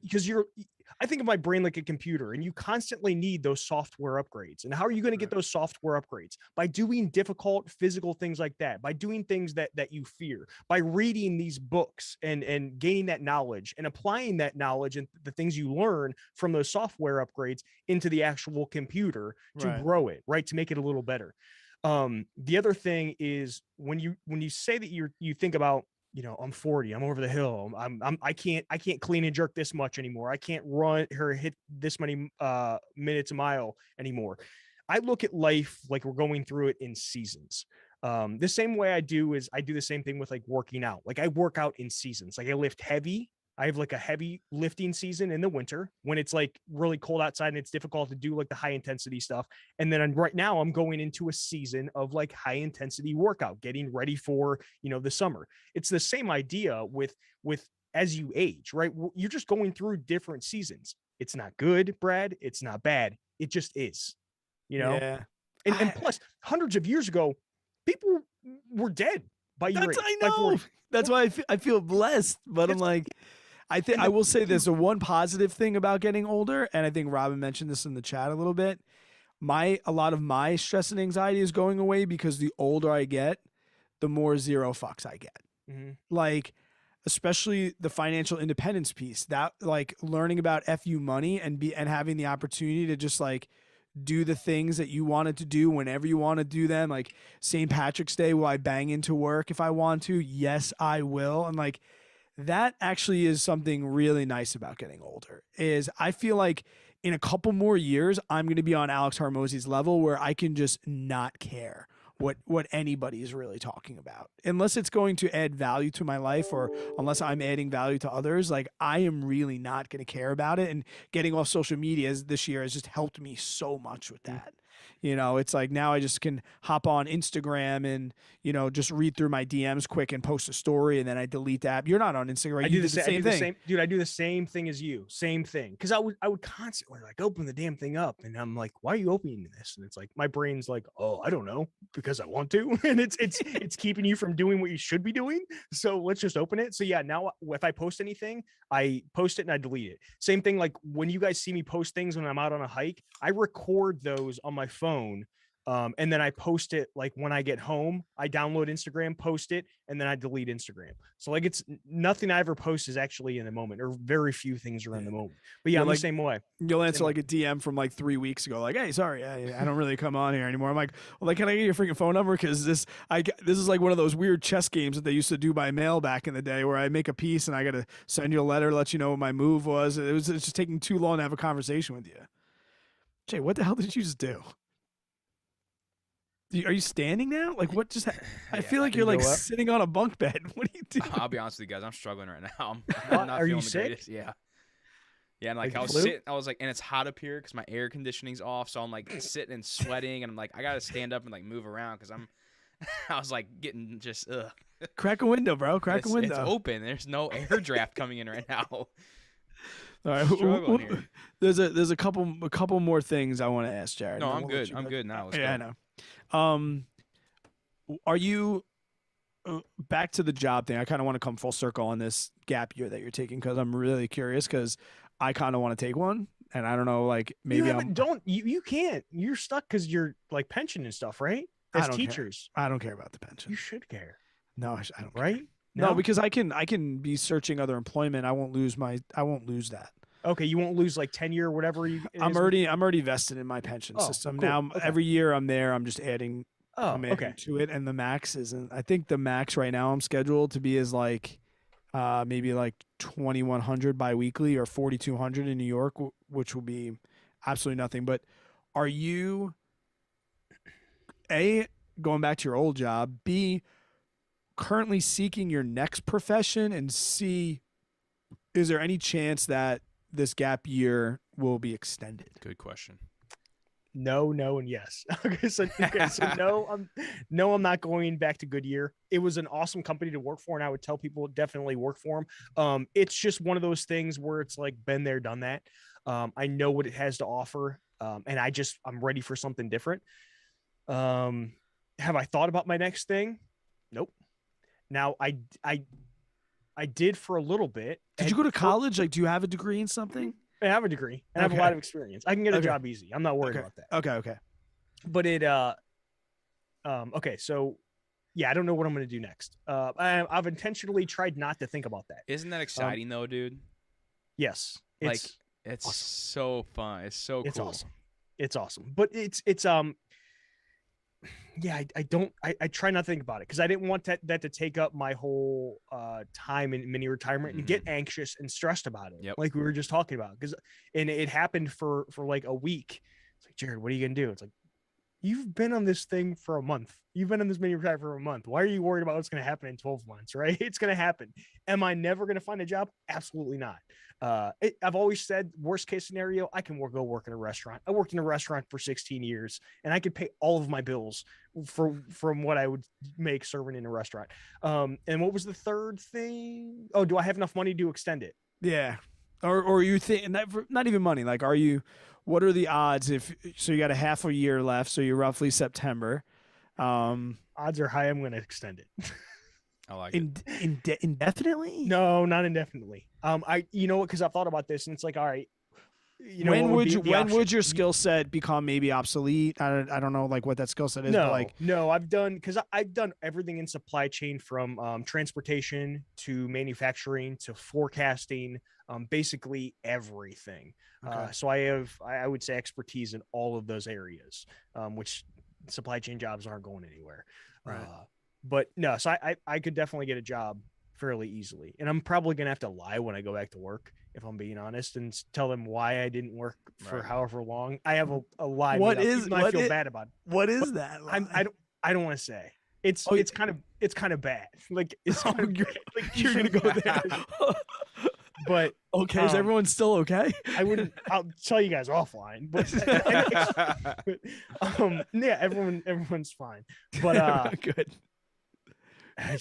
I think of my brain like a computer, and you constantly need those software upgrades. And how are you going to get those software upgrades? By doing difficult physical things like that, by doing things that you fear, by reading these books and gaining that knowledge and applying that knowledge and the things you learn from those software upgrades into the actual computer to grow it, right? To make it a little better. The other thing is when you say that you think about, you know, I'm 40, I'm over the hill. I can't clean and jerk this much anymore. I can't run or hit this many minutes a mile anymore. I look at life like we're going through it in seasons. The same way I do the same thing with like working out. Like I work out in seasons. Like I lift heavy. I have like a heavy lifting season in the winter when it's like really cold outside and it's difficult to do like the high intensity stuff. And then right now I'm going into a season of like high intensity workout, getting ready for, you know, the summer. It's the same idea with as you age, right? You're just going through different seasons. It's not good, Brad. It's not bad. It just is, you know? Yeah. And plus hundreds of years ago, people were dead by your age. I know. That's why I feel blessed, but I'm like, I will say there's a one positive thing about getting older, and I think Robin mentioned this in the chat a little bit. A lot of my stress and anxiety is going away because the older I get, the more zero fucks I get. Like, especially the financial independence piece, that like learning about FU money and having the opportunity to just like do the things that you wanted to do whenever you want to do them. Like St. Patrick's Day, will I bang into work if I want to? Yes, I will. And like, that actually is something really nice about getting older is I feel like in a couple more years, I'm going to be on Alex Hormozy's level where I can just not care what anybody is really talking about, unless it's going to add value to my life or unless I'm adding value to others. Like I am really not going to care about it. And getting off social media this year has just helped me so much with that. You know, it's like now I just can hop on Instagram and, you know, just read through my DMs quick and post a story and then I delete the app. You're not on Instagram. I do the same thing. Dude, I do the same thing as you. Same thing. Cause I would constantly like open the damn thing up and I'm like, why are you opening this? And it's like, my brain's like, oh, I don't know, because I want to. And it's keeping you from doing what you should be doing. So let's just open it. So yeah, now if I post anything, I post it and I delete it. Same thing. Like when you guys see me post things when I'm out on a hike, I record those on my phone. And then I post it like when I get home, I download Instagram, post it, and then I delete Instagram. So like it's nothing I ever post is actually in the moment, or very few things are in the moment. But yeah, I'm like, the same way. You'll answer like a DM from like 3 weeks ago, like, hey, sorry, I don't really come on here anymore. I'm like, well, like, can I get your freaking phone number? Because this is like one of those weird chess games that they used to do by mail back in the day, where I make a piece and I got to send you a letter, let you know what my move was. It's just taking too long to have a conversation with you. Jay, what the hell did you just do? Are you standing now? Like what just? I Yeah, feel like can you're you like go up? sitting on a bunk bed. What are you doing? I'll be honest with you guys. I'm struggling right now. I'm What? not Are you feeling the sick? greatest. Yeah. Yeah, and like Like I was flu? sitting, I was like, and it's hot up here because my air conditioning's off, so I'm like sitting and sweating, and I'm like, I gotta stand up and like move around because I'm, I was like getting just Crack a window, bro. Crack a it's window. open. There's no air draft coming in right now. All right, Struggling here. there's a couple more things I want to ask Jared. No, and then I'm we'll let good. you I'm go. good now. Let's Yeah, I go. know. Are you back to the job thing? I kind of want to come full circle on this gap year that you're taking because I'm really curious because I kind of want to take one, and I don't know, like maybe you can't. You're stuck because you're like pension and stuff, right? I As don't care. teachers, I don't care about the pension. you should care, No, I don't care. right? No, because I can be searching other employment. I won't lose that. Okay, you won't lose like tenure or whatever. I'm already vested in my pension Oh, system. cool. Now Okay. every year I'm there. I'm just adding. Oh, I'm adding okay. to it, and the max isn't. I think the max right now I'm scheduled to be is like, maybe like 2,100 biweekly or 4,200 in New York, which will be absolutely nothing. But are you A, going back to your old job, B, currently seeking your next profession, and C, is there any chance that this gap year will be extended? Good question. No, and yes. So no, I'm not going back to Goodyear. It was an awesome company to work for, and I would tell people definitely work for them. It's just one of those things where it's like been there, done that. I know what it has to offer, and I'm ready for something different. Have I thought about my next thing? Nope. Now I did for a little bit. Did you go to college? Like, do you have a degree in something? I have a degree and I have a lot of experience. I can get a job easy. I'm not worried about that. Okay. But okay. So yeah, I don't know what I'm going to do next. I've intentionally tried not to think about that. Isn't that exciting though, dude? Yes. It's awesome. so fun. It's so It's cool. awesome. It's awesome. But it's yeah, I try not to think about it because I didn't want that to take up my whole time in mini retirement and get anxious and stressed about it. Yep. Like we were just talking about. And it happened for like a week. It's like, Jared, what are you gonna do? It's like, you've been on this thing for a month. You've been on this mini retirement for a month. Why are you worried about what's gonna happen in 12 months? Right? It's gonna happen. Am I never gonna find a job? Absolutely not. I've always said worst case scenario, I can go work in a restaurant. I worked in a restaurant for 16 years and I could pay all of my bills from what I would make serving in a restaurant. And what was the third thing? Oh, do I have enough money to extend it? Yeah. Or you think, and that, not even money. Like, what are the odds so you got a half a year left. So you're roughly September. Odds are high I'm going to extend it. I like it. Indefinitely? No, not indefinitely. Because I've thought about this and it's like, all right, when would your skill set become maybe obsolete? I don't know like what that skill set is. No, I've done everything in supply chain from transportation to manufacturing to forecasting, basically everything. Okay. So I would say expertise in all of those areas, which supply chain jobs aren't going anywhere. Right. But no, so I could definitely get a job fairly easily. And I'm probably going to have to lie when I go back to work, if I'm being honest, and tell them why I didn't work for however long. I have a lie. I feel bad about it. What is that? I don't want to say. It's kind of bad. Like it's kind of like you're going to go there. But okay, is everyone still okay? I'll tell you guys offline. But yeah, everyone's fine. But good.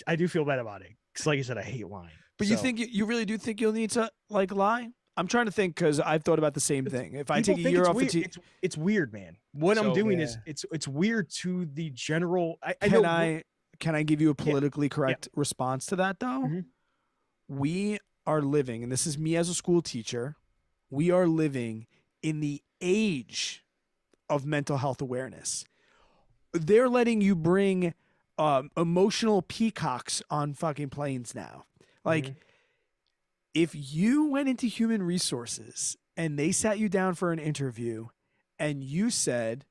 I do feel bad about it because, like I said, I hate lying. But you think you really do think you'll need to like lie? I'm trying to think because I've thought about the same thing. If I take a year off, it's weird, man. What I'm doing is it's weird to the general. Can I give you a politically correct response to that though? Mm-hmm. We are living, and this is me as a school teacher. We are living in the age of mental health awareness. They're letting you bring emotional peacocks on fucking planes now. Like, if you went into human resources and they sat you down for an interview and you said,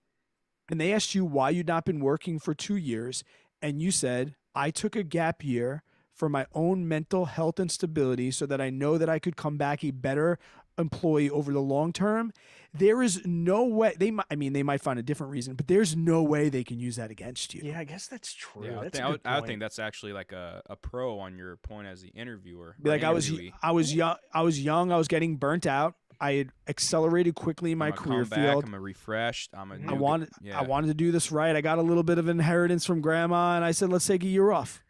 and they asked you why you'd not been working for 2 years, and you said, I took a gap year for my own mental health and stability so that I know that I could come back a better employee over the long term, there is no way they might find a different reason, but there's no way they can use that against you. Yeah, I guess that's true. Yeah, That's I would think that's actually like a pro on your point as the interviewer. Be like, I was interviewee. young, I was getting burnt out. I had accelerated quickly in my career field. I'm a refreshed. I wanted to do this right. I got a little bit of inheritance from grandma, and I said, let's take a year off.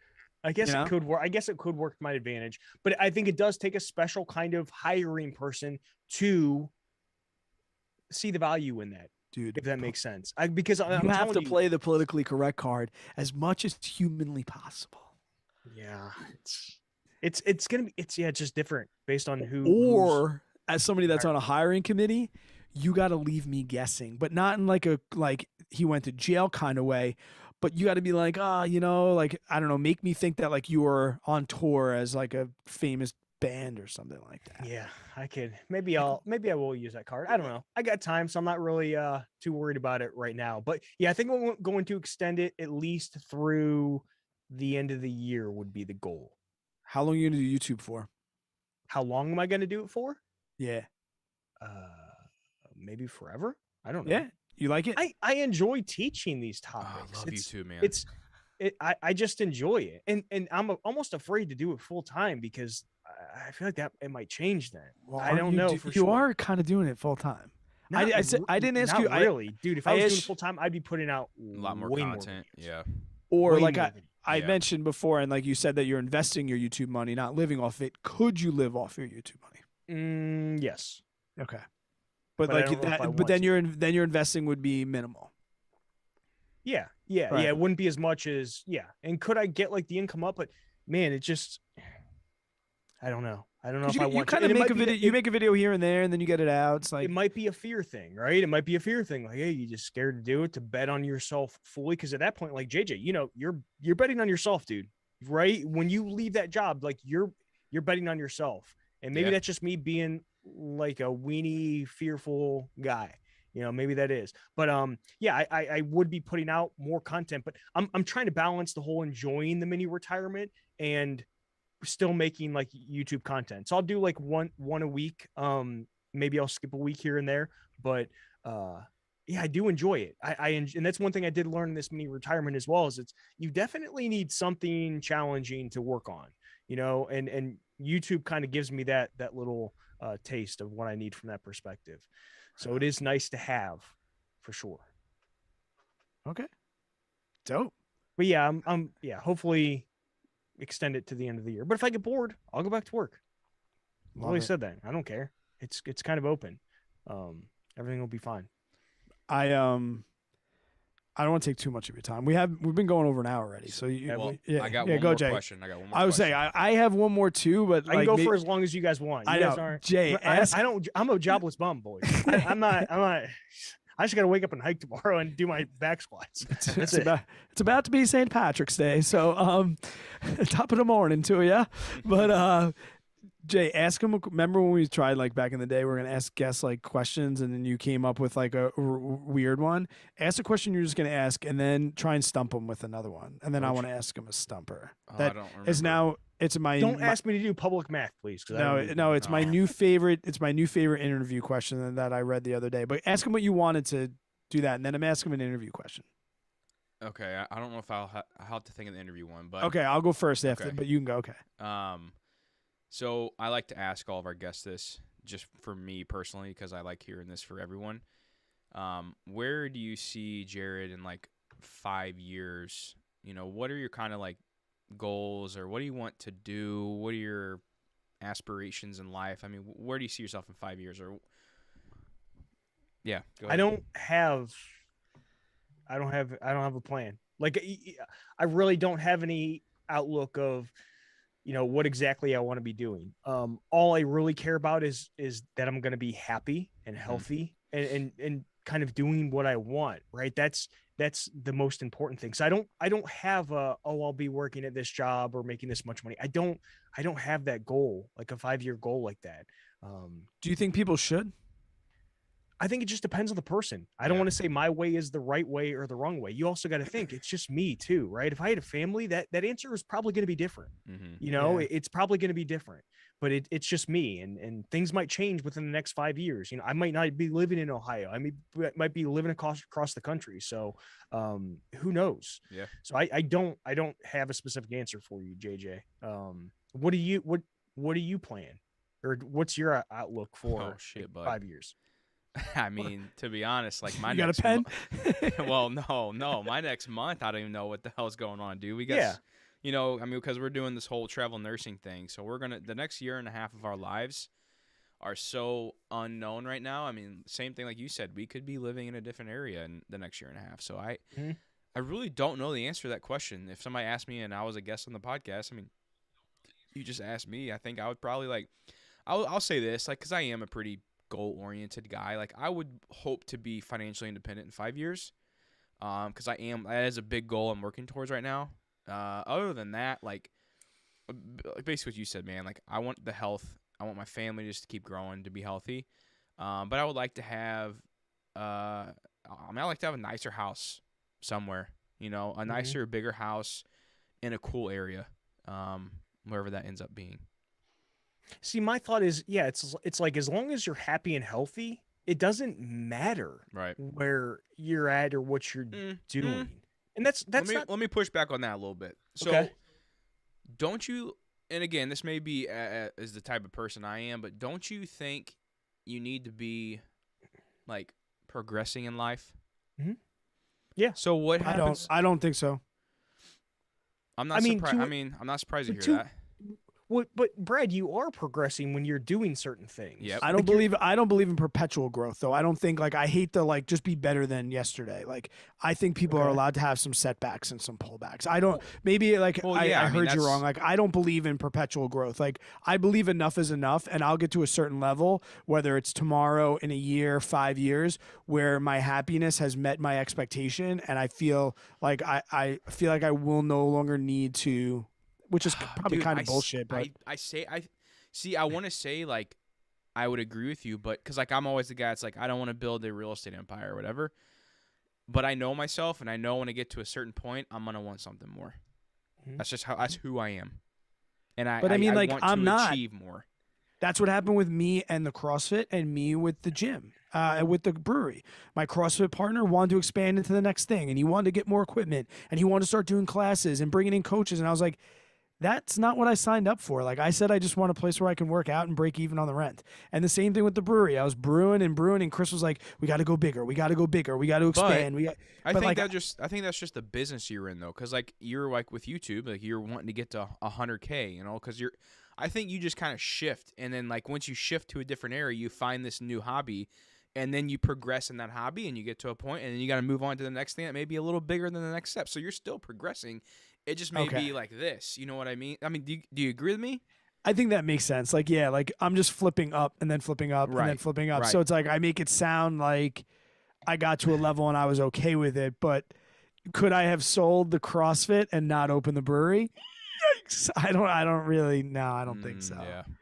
I guess it could work. I guess it could work to my advantage, but I think it does take a special kind of hiring person to see the value in that, dude. If that makes sense, because you have to play the politically correct card as much as humanly possible. Yeah, it's gonna be it's just different based on who. Or as somebody that's on a hiring committee, you got to leave me guessing, but not in like he went to jail kind of way. But you got to be like, like, I don't know, make me think that like you were on tour as like a famous band or something like that. Yeah, I could. Maybe I will use that card. I don't know. I got time, so I'm not really too worried about it right now. But yeah, I think we're going to extend it at least through the end of the year would be the goal. How long are you going to do YouTube for? How long am I going to do it for? Yeah. Maybe forever. I don't know. Yeah. You like it? I enjoy teaching these topics. I love you too, man. I just enjoy it, and I'm almost afraid to do it full time because I feel like that it might change then. Well, I don't know. You are kind of doing it full time. I didn't ask you. Really, dude. If I was doing it full time, I'd be putting out a lot more content. Yeah. Or like I mentioned before, and like you said that you're investing your YouTube money, not living off it. Could you live off your YouTube money? Yes. Okay. But then your investing would be minimal. Yeah. It wouldn't be as much as And could I get like the income up? But man, it just I don't know. I don't know if I want. You kind of make a video. You make a video here and there, and then you get it out. It's like it might be a fear thing, right? It might be a fear thing. Like, hey, you just scared to do it, to bet on yourself fully. Because at that point, like JJ, you're betting on yourself, dude. Right? When you leave that job, like you're betting on yourself, and maybe that's just me being like a weenie, fearful guy. Maybe that is. But I would be putting out more content, but I'm trying to balance the whole enjoying the mini retirement and still making like YouTube content. So I'll do like one a week. Maybe I'll skip a week here and there, but I do enjoy it. And that's one thing I did learn in this mini retirement as well, is you definitely need something challenging to work on, and YouTube kind of gives me that little taste of what I need from that perspective. So it is nice to have, for sure. Okay. Dope. But yeah, I'm hopefully extend it to the end of the year. But if I get bored, I'll go back to work. I've always said that. I don't care. It's kind of open. Everything will be fine. I don't want to take too much of your time. We've been going over an hour already. So I got one more question. I would say I have one more too, but I can go for as long as you guys want. You guys aren't. Jay, I'm a jobless bum, boys. I'm not. I just got to wake up and hike tomorrow and do my back squats. It's about to be St. Patrick's Day, so top of the morning to you. But Jay, ask him. Remember when we tried like back in the day, we're gonna ask guests like questions, and then you came up with like a weird one. Ask a question you're just gonna ask, and then try and stump him with another one, and then I want to ask him a stumper. That is now. It's my. Don't ask me to do public math, please. No, it's my new favorite. It's my new favorite interview question that I read the other day. But ask him what you wanted to do that, and then I'm asking him an interview question. Okay, I don't know if I'll have to think of the interview one, but okay, I'll go first after, but you can go. Okay. So I like to ask all of our guests this, just for me personally, because I like hearing this for everyone. Where do you see Jared in like 5 years? What are your kind of like goals, or what do you want to do? What are your aspirations in life? I mean, where do you see yourself in 5 years? Or go ahead. I don't have a plan. Like I really don't have any outlook of what exactly I want to be doing. All I really care about is that I'm going to be happy and healthy and kind of doing what I want. Right. That's the most important thing. So I don't have I'll be working at this job or making this much money. I don't have that goal, like a 5-year goal like that. Do you think people should? I think it just depends on the person. I don't want to say my way is the right way or the wrong way. You also got to think it's just me too, right? If I had a family, that answer is probably going to be different. You know, it's probably going to be different, but it's just me, and things might change within the next 5 years. You know, I might not be living in Ohio. I might be living across the country. So, who knows? Yeah. So I don't have a specific answer for you, JJ. What do you plan, or what's your outlook for 5 years? I mean, to be honest, like my You got a pen? Well, no, my next month, I don't even know what the hell's going on, dude. We got, you know, I mean, because we're doing this whole travel nursing thing, so the next year and a half of our lives are so unknown right now. I mean, same thing like you said, we could be living in a different area in the next year and a half. So I really don't know the answer to that question. If somebody asked me and I was a guest on the podcast, I mean, you just asked me, I think I would probably like, I'll say this, like, because I am a pretty goal-oriented guy. Like, I would hope to be financially independent in 5 years, because that is a big goal I'm working towards right now. Other than that, like basically what you said, man, like I want the health, I want my family just to keep growing, to be healthy, but I would like to have I like to have a nicer house somewhere, you know, a nicer, bigger house in a cool area, wherever that ends up being. See, my thought is, it's like, as long as you're happy and healthy, it doesn't matter where you're at or what you're doing. And that's let me push back on that a little bit. So don't you, and again, this may be as the type of person I am, but don't you think you need to be like progressing in life? Yeah. So what happens? I don't think so. I'm not surprised. I'm not surprised to hear that. But Brad, you are progressing when you're doing certain things. Yep. I don't believe in perpetual growth though. I don't think, like, I hate to like just be better than yesterday. Like, I think people are allowed to have some setbacks and some pullbacks. I don't, maybe like, I heard you wrong. Like, I don't believe in perpetual growth. Like, I believe enough is enough, and I'll get to a certain level, whether it's tomorrow, in a year, 5 years, where my happiness has met my expectation, and I feel like I feel like I will no longer need to, which is probably kind of bullshit. But I want to say, like, I would agree with you, but because, like, I'm always the guy that's like, I don't want to build a real estate empire or whatever. But I know myself, and I know when I get to a certain point, I'm gonna want something more. That's who I am. And I want to achieve more. That's what happened with me and the CrossFit, and me with the gym, and with the brewery. My CrossFit partner wanted to expand into the next thing, and he wanted to get more equipment, and he wanted to start doing classes and bringing in coaches. And I was like, that's not what I signed up for. Like, I said, I just want a place where I can work out and break even on the rent. And the same thing with the brewery. I was brewing, and Chris was like, we got to go bigger. We got to go bigger. We got to expand. I think that's just the business you're in, though. Cause like you're like with YouTube, like you're wanting to get to 100K, you know, cause I think you just kind of shift. And then like, once you shift to a different area, you find this new hobby, and then you progress in that hobby, and you get to a point, and then you got to move on to the next thing that may be a little bigger than the next step. So you're still progressing. It just may be like this. You know what I mean? I mean, do you agree with me? I think that makes sense. Like, yeah, like I'm just flipping up and then flipping up and then flipping up. So it's like I make it sound like I got to a level and I was okay with it. But could I have sold the CrossFit and not open the brewery? Yikes. I don't think so.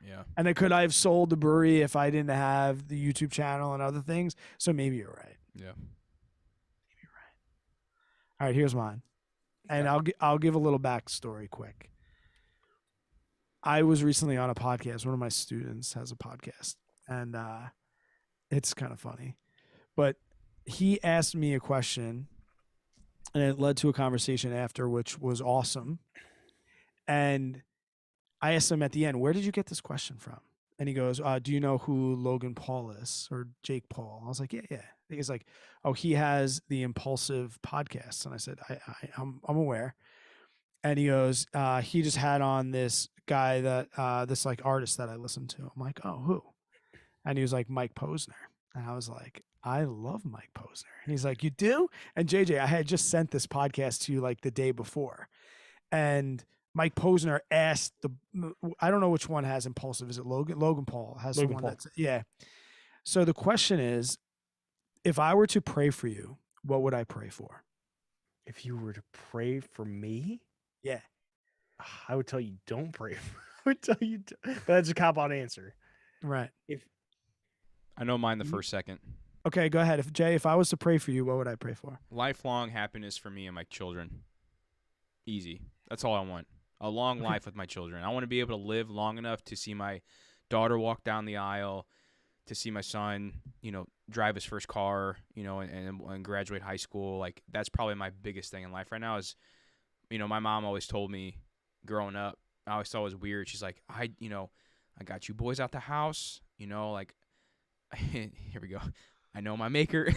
Yeah. And then could I have sold the brewery if I didn't have the YouTube channel and other things? So maybe you're right. Yeah. Maybe you're right. All right, here's mine. And I'll give a little backstory quick. I was recently on a podcast. One of my students has a podcast, and it's kind of funny. But he asked me a question, and it led to a conversation after, which was awesome. And I asked him at the end, where did you get this question from? And he goes, do you know who Logan Paul is, or Jake Paul? I was like, yeah. He's like, oh, he has the Impulsive podcast. And I said, I'm aware. And he goes, he just had on this guy that this like artist that I listened to. I'm like, oh, who? And he was like, Mike Posner. And I was like, I love Mike Posner. And he's like, you do? And JJ, I had just sent this podcast to you like the day before. And Mike Posner asked I don't know which one has Impulsive. Is it Logan? Logan Paul has the one that's, yeah. So the question is, if I were to pray for you, what would I pray for? If you were to pray for me? Yeah. I would tell you don't pray. I would tell you, but that's a cop-out answer. Right. If I know mine the first second. Okay, go ahead. If I was to pray for you, what would I pray for? Lifelong happiness for me and my children. Easy. That's all I want. A long life with my children. I want to be able to live long enough to see my daughter walk down the aisle, to see my son, drive his first car, and graduate high school. Like, that's probably my biggest thing in life right now is, my mom always told me growing up, I always thought it was weird. She's like, I got you boys out the house, like, here we go. I know my maker.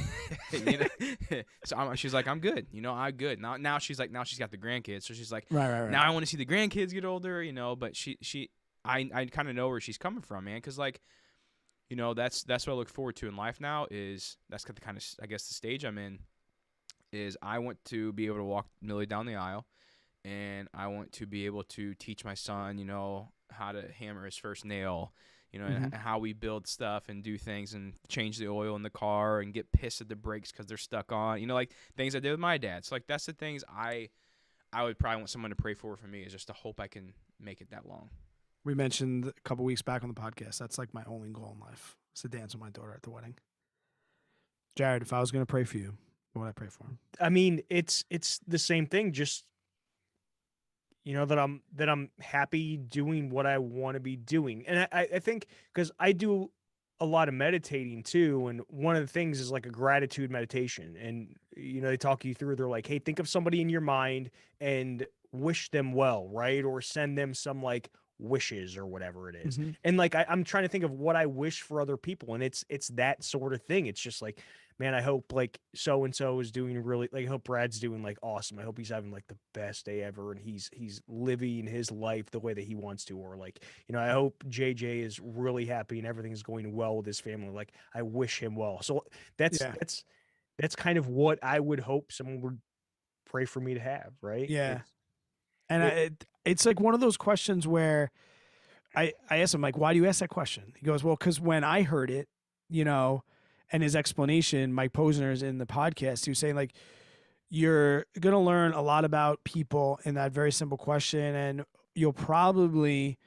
So she's like, I'm good. I'm good. Now she's like, now she's got the grandkids. So she's like, right. now I want to see the grandkids get older, but I kind of know where she's coming from, man. Cause like, that's what I look forward to in life now is that's the kind of, I guess the stage I'm in is I want to be able to walk Millie down the aisle and I want to be able to teach my son, how to hammer his first nail, and how we build stuff and do things and change the oil in the car and get pissed at the brakes because they're stuck on, like things I did with my dad. So like that's the things I would probably want someone to pray for me is just to hope I can make it that long. We mentioned a couple weeks back on the podcast. That's like my only goal in life is to dance with my daughter at the wedding. Jared, if I was going to pray for you, what would I pray for? I mean, it's the same thing. Just that I'm happy doing what I want to be doing. And I think because I do a lot of meditating too. And one of the things is like a gratitude meditation. And, they talk you through, they're like, hey, think of somebody in your mind and wish them well, right? Or send them some like wishes or whatever it is. And like, I'm trying to think of what I wish for other people. And it's that sort of thing. It's just like, man, I hope like so-and-so is doing really, like, I hope Brad's doing like awesome. I hope he's having like the best day ever. And he's living his life the way that he wants to, or like, I hope JJ is really happy and everything's going well with his family. Like I wish him well. So that's kind of what I would hope someone would pray for me to have. Right. Yeah. It's like one of those questions where I asked him, like, why do you ask that question? He goes, well, because when I heard it, and his explanation, Mike Posner's in the podcast, he was saying, like, you're going to learn a lot about people in that very simple question, and you'll probably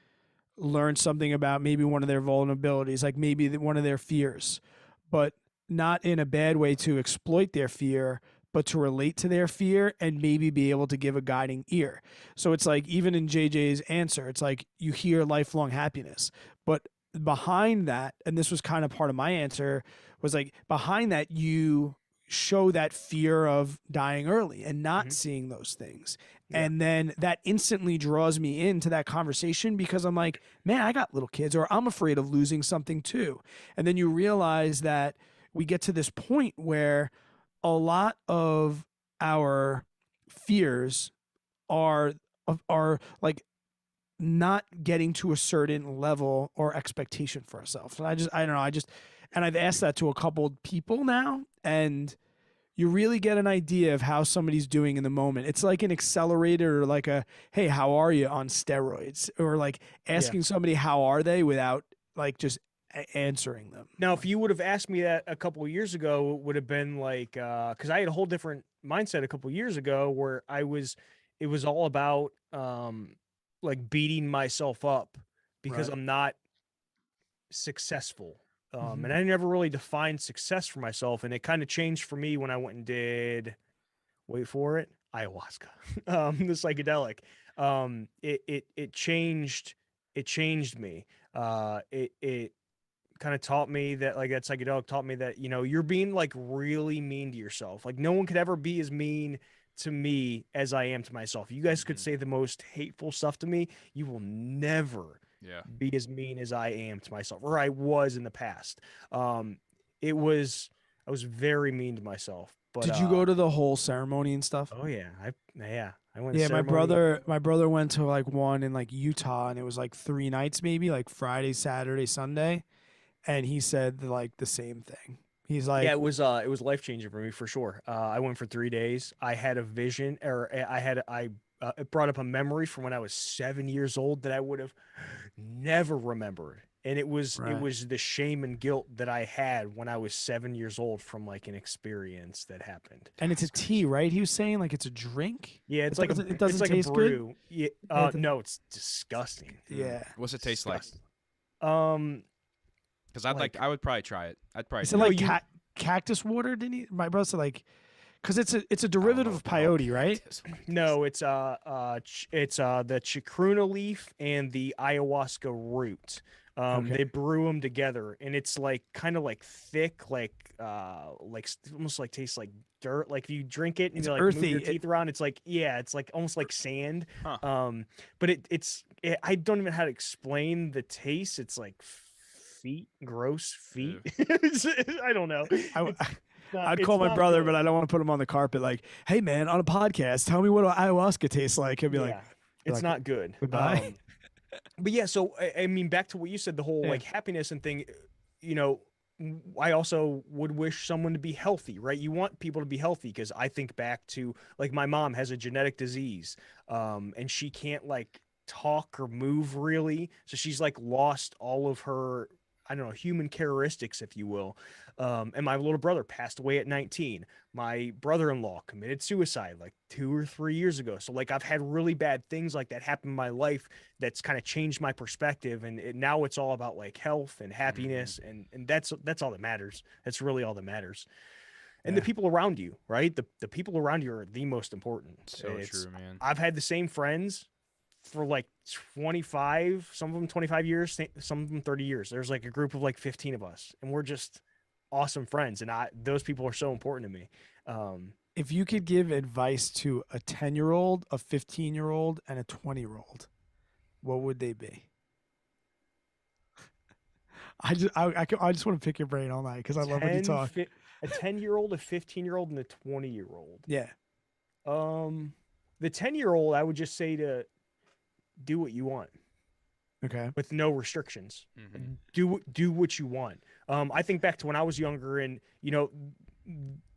learn something about maybe one of their vulnerabilities, like maybe one of their fears, but not in a bad way to exploit their fear, but to relate to their fear and maybe be able to give a guiding ear. So it's like, even in JJ's answer, it's like you hear lifelong happiness, but behind that, and this was kind of part of my answer, was like behind that, you show that fear of dying early and not seeing those things. Yeah. And then that instantly draws me into that conversation because I'm like, man, I got little kids, or I'm afraid of losing something too. And then you realize that we get to this point where a lot of our fears are like not getting to a certain level or expectation for ourselves. And I don't know. And I've asked that to a couple of people now, and you really get an idea of how somebody's doing in the moment. It's like an accelerator, or like a, hey, how are you on steroids, or like asking somebody, how are they, without like just answering them. Now, if you would have asked me that a couple of years ago, it would have been like, cause I had a whole different mindset a couple of years ago where it was all about, like beating myself up because I'm not successful. And I never really defined success for myself. And it kind of changed for me when I went and did, wait for it, ayahuasca, the psychedelic. It changed me. It kind of taught me that, like, that psychedelic taught me that, you're being like really mean to yourself. Like no one could ever be as mean to me as I am to myself. You guys could say the most hateful stuff to me. You will never be as mean as I am to myself, or I was in the past. I was very mean to myself. But did you go to the whole ceremony and stuff? Oh yeah. I went. Yeah, my brother went to like one in like Utah, and it was like 3 nights, maybe like Friday, Saturday, Sunday. And he said like the same thing. He's like, yeah, it was life changing for me for sure. I went for 3 days. I had a vision, or it brought up a memory from when I was 7 years old that I would have never remembered. And it was the shame and guilt that I had when I was 7 years old from like an experience that happened. And it's a tea, right? He was saying like it's a drink. Yeah, it doesn't taste brew. good. Yeah, no, it's disgusting. Yeah. What's it taste like? Because I would probably try it. I'd probably. Is it like cactus water. Didn't he? My brother said like, because it's a derivative of peyote, right? No, it's the chacruna leaf and the ayahuasca root. Okay. They brew them together, and it's like kind of like thick, like almost like tastes like dirt. Like if you drink it and It's you like earthy. move your teeth around, it's like it's like almost like sand. Huh. But I don't even know how to explain the taste. It's like gross feet. I don't know. I'd call my brother, but I don't want to put him on the carpet. Like, hey man, on a podcast, tell me what ayahuasca tastes like. He'll be like, it's not good. Goodbye. But yeah, so I mean, back to what you said, the whole like happiness and thing, you know, I also would wish someone to be healthy, right? You want people to be healthy because I think back to like my mom has a genetic disease, and she can't like talk or move really. So she's like lost all of her, I don't know, human characteristics, if you will. And my little brother passed away at 19. My brother-in-law committed suicide like 2 or 3 years ago. So like I've had really bad things like that happen in my life that's kind of changed my perspective. And now it's all about like health and happiness. And that's all that matters. That's really all that matters. And the people around you, right? The people around you are the most important. So true, man. I've had the same friends for like 25, some of them 25 years, some of them 30 years. There's like a group of like 15 of us, and we're just awesome friends. And those people are so important to me. If you could give advice to a 10-year-old, a 15-year-old, and a 20-year-old, what would they be? I just want to pick your brain all night because I love when you talk. A 10-year-old, a 15-year-old, and a 20-year-old. Yeah. The 10-year-old, I would just say to do what you want. Okay. With no restrictions. Do what you want. I think back to when I was younger, and you know,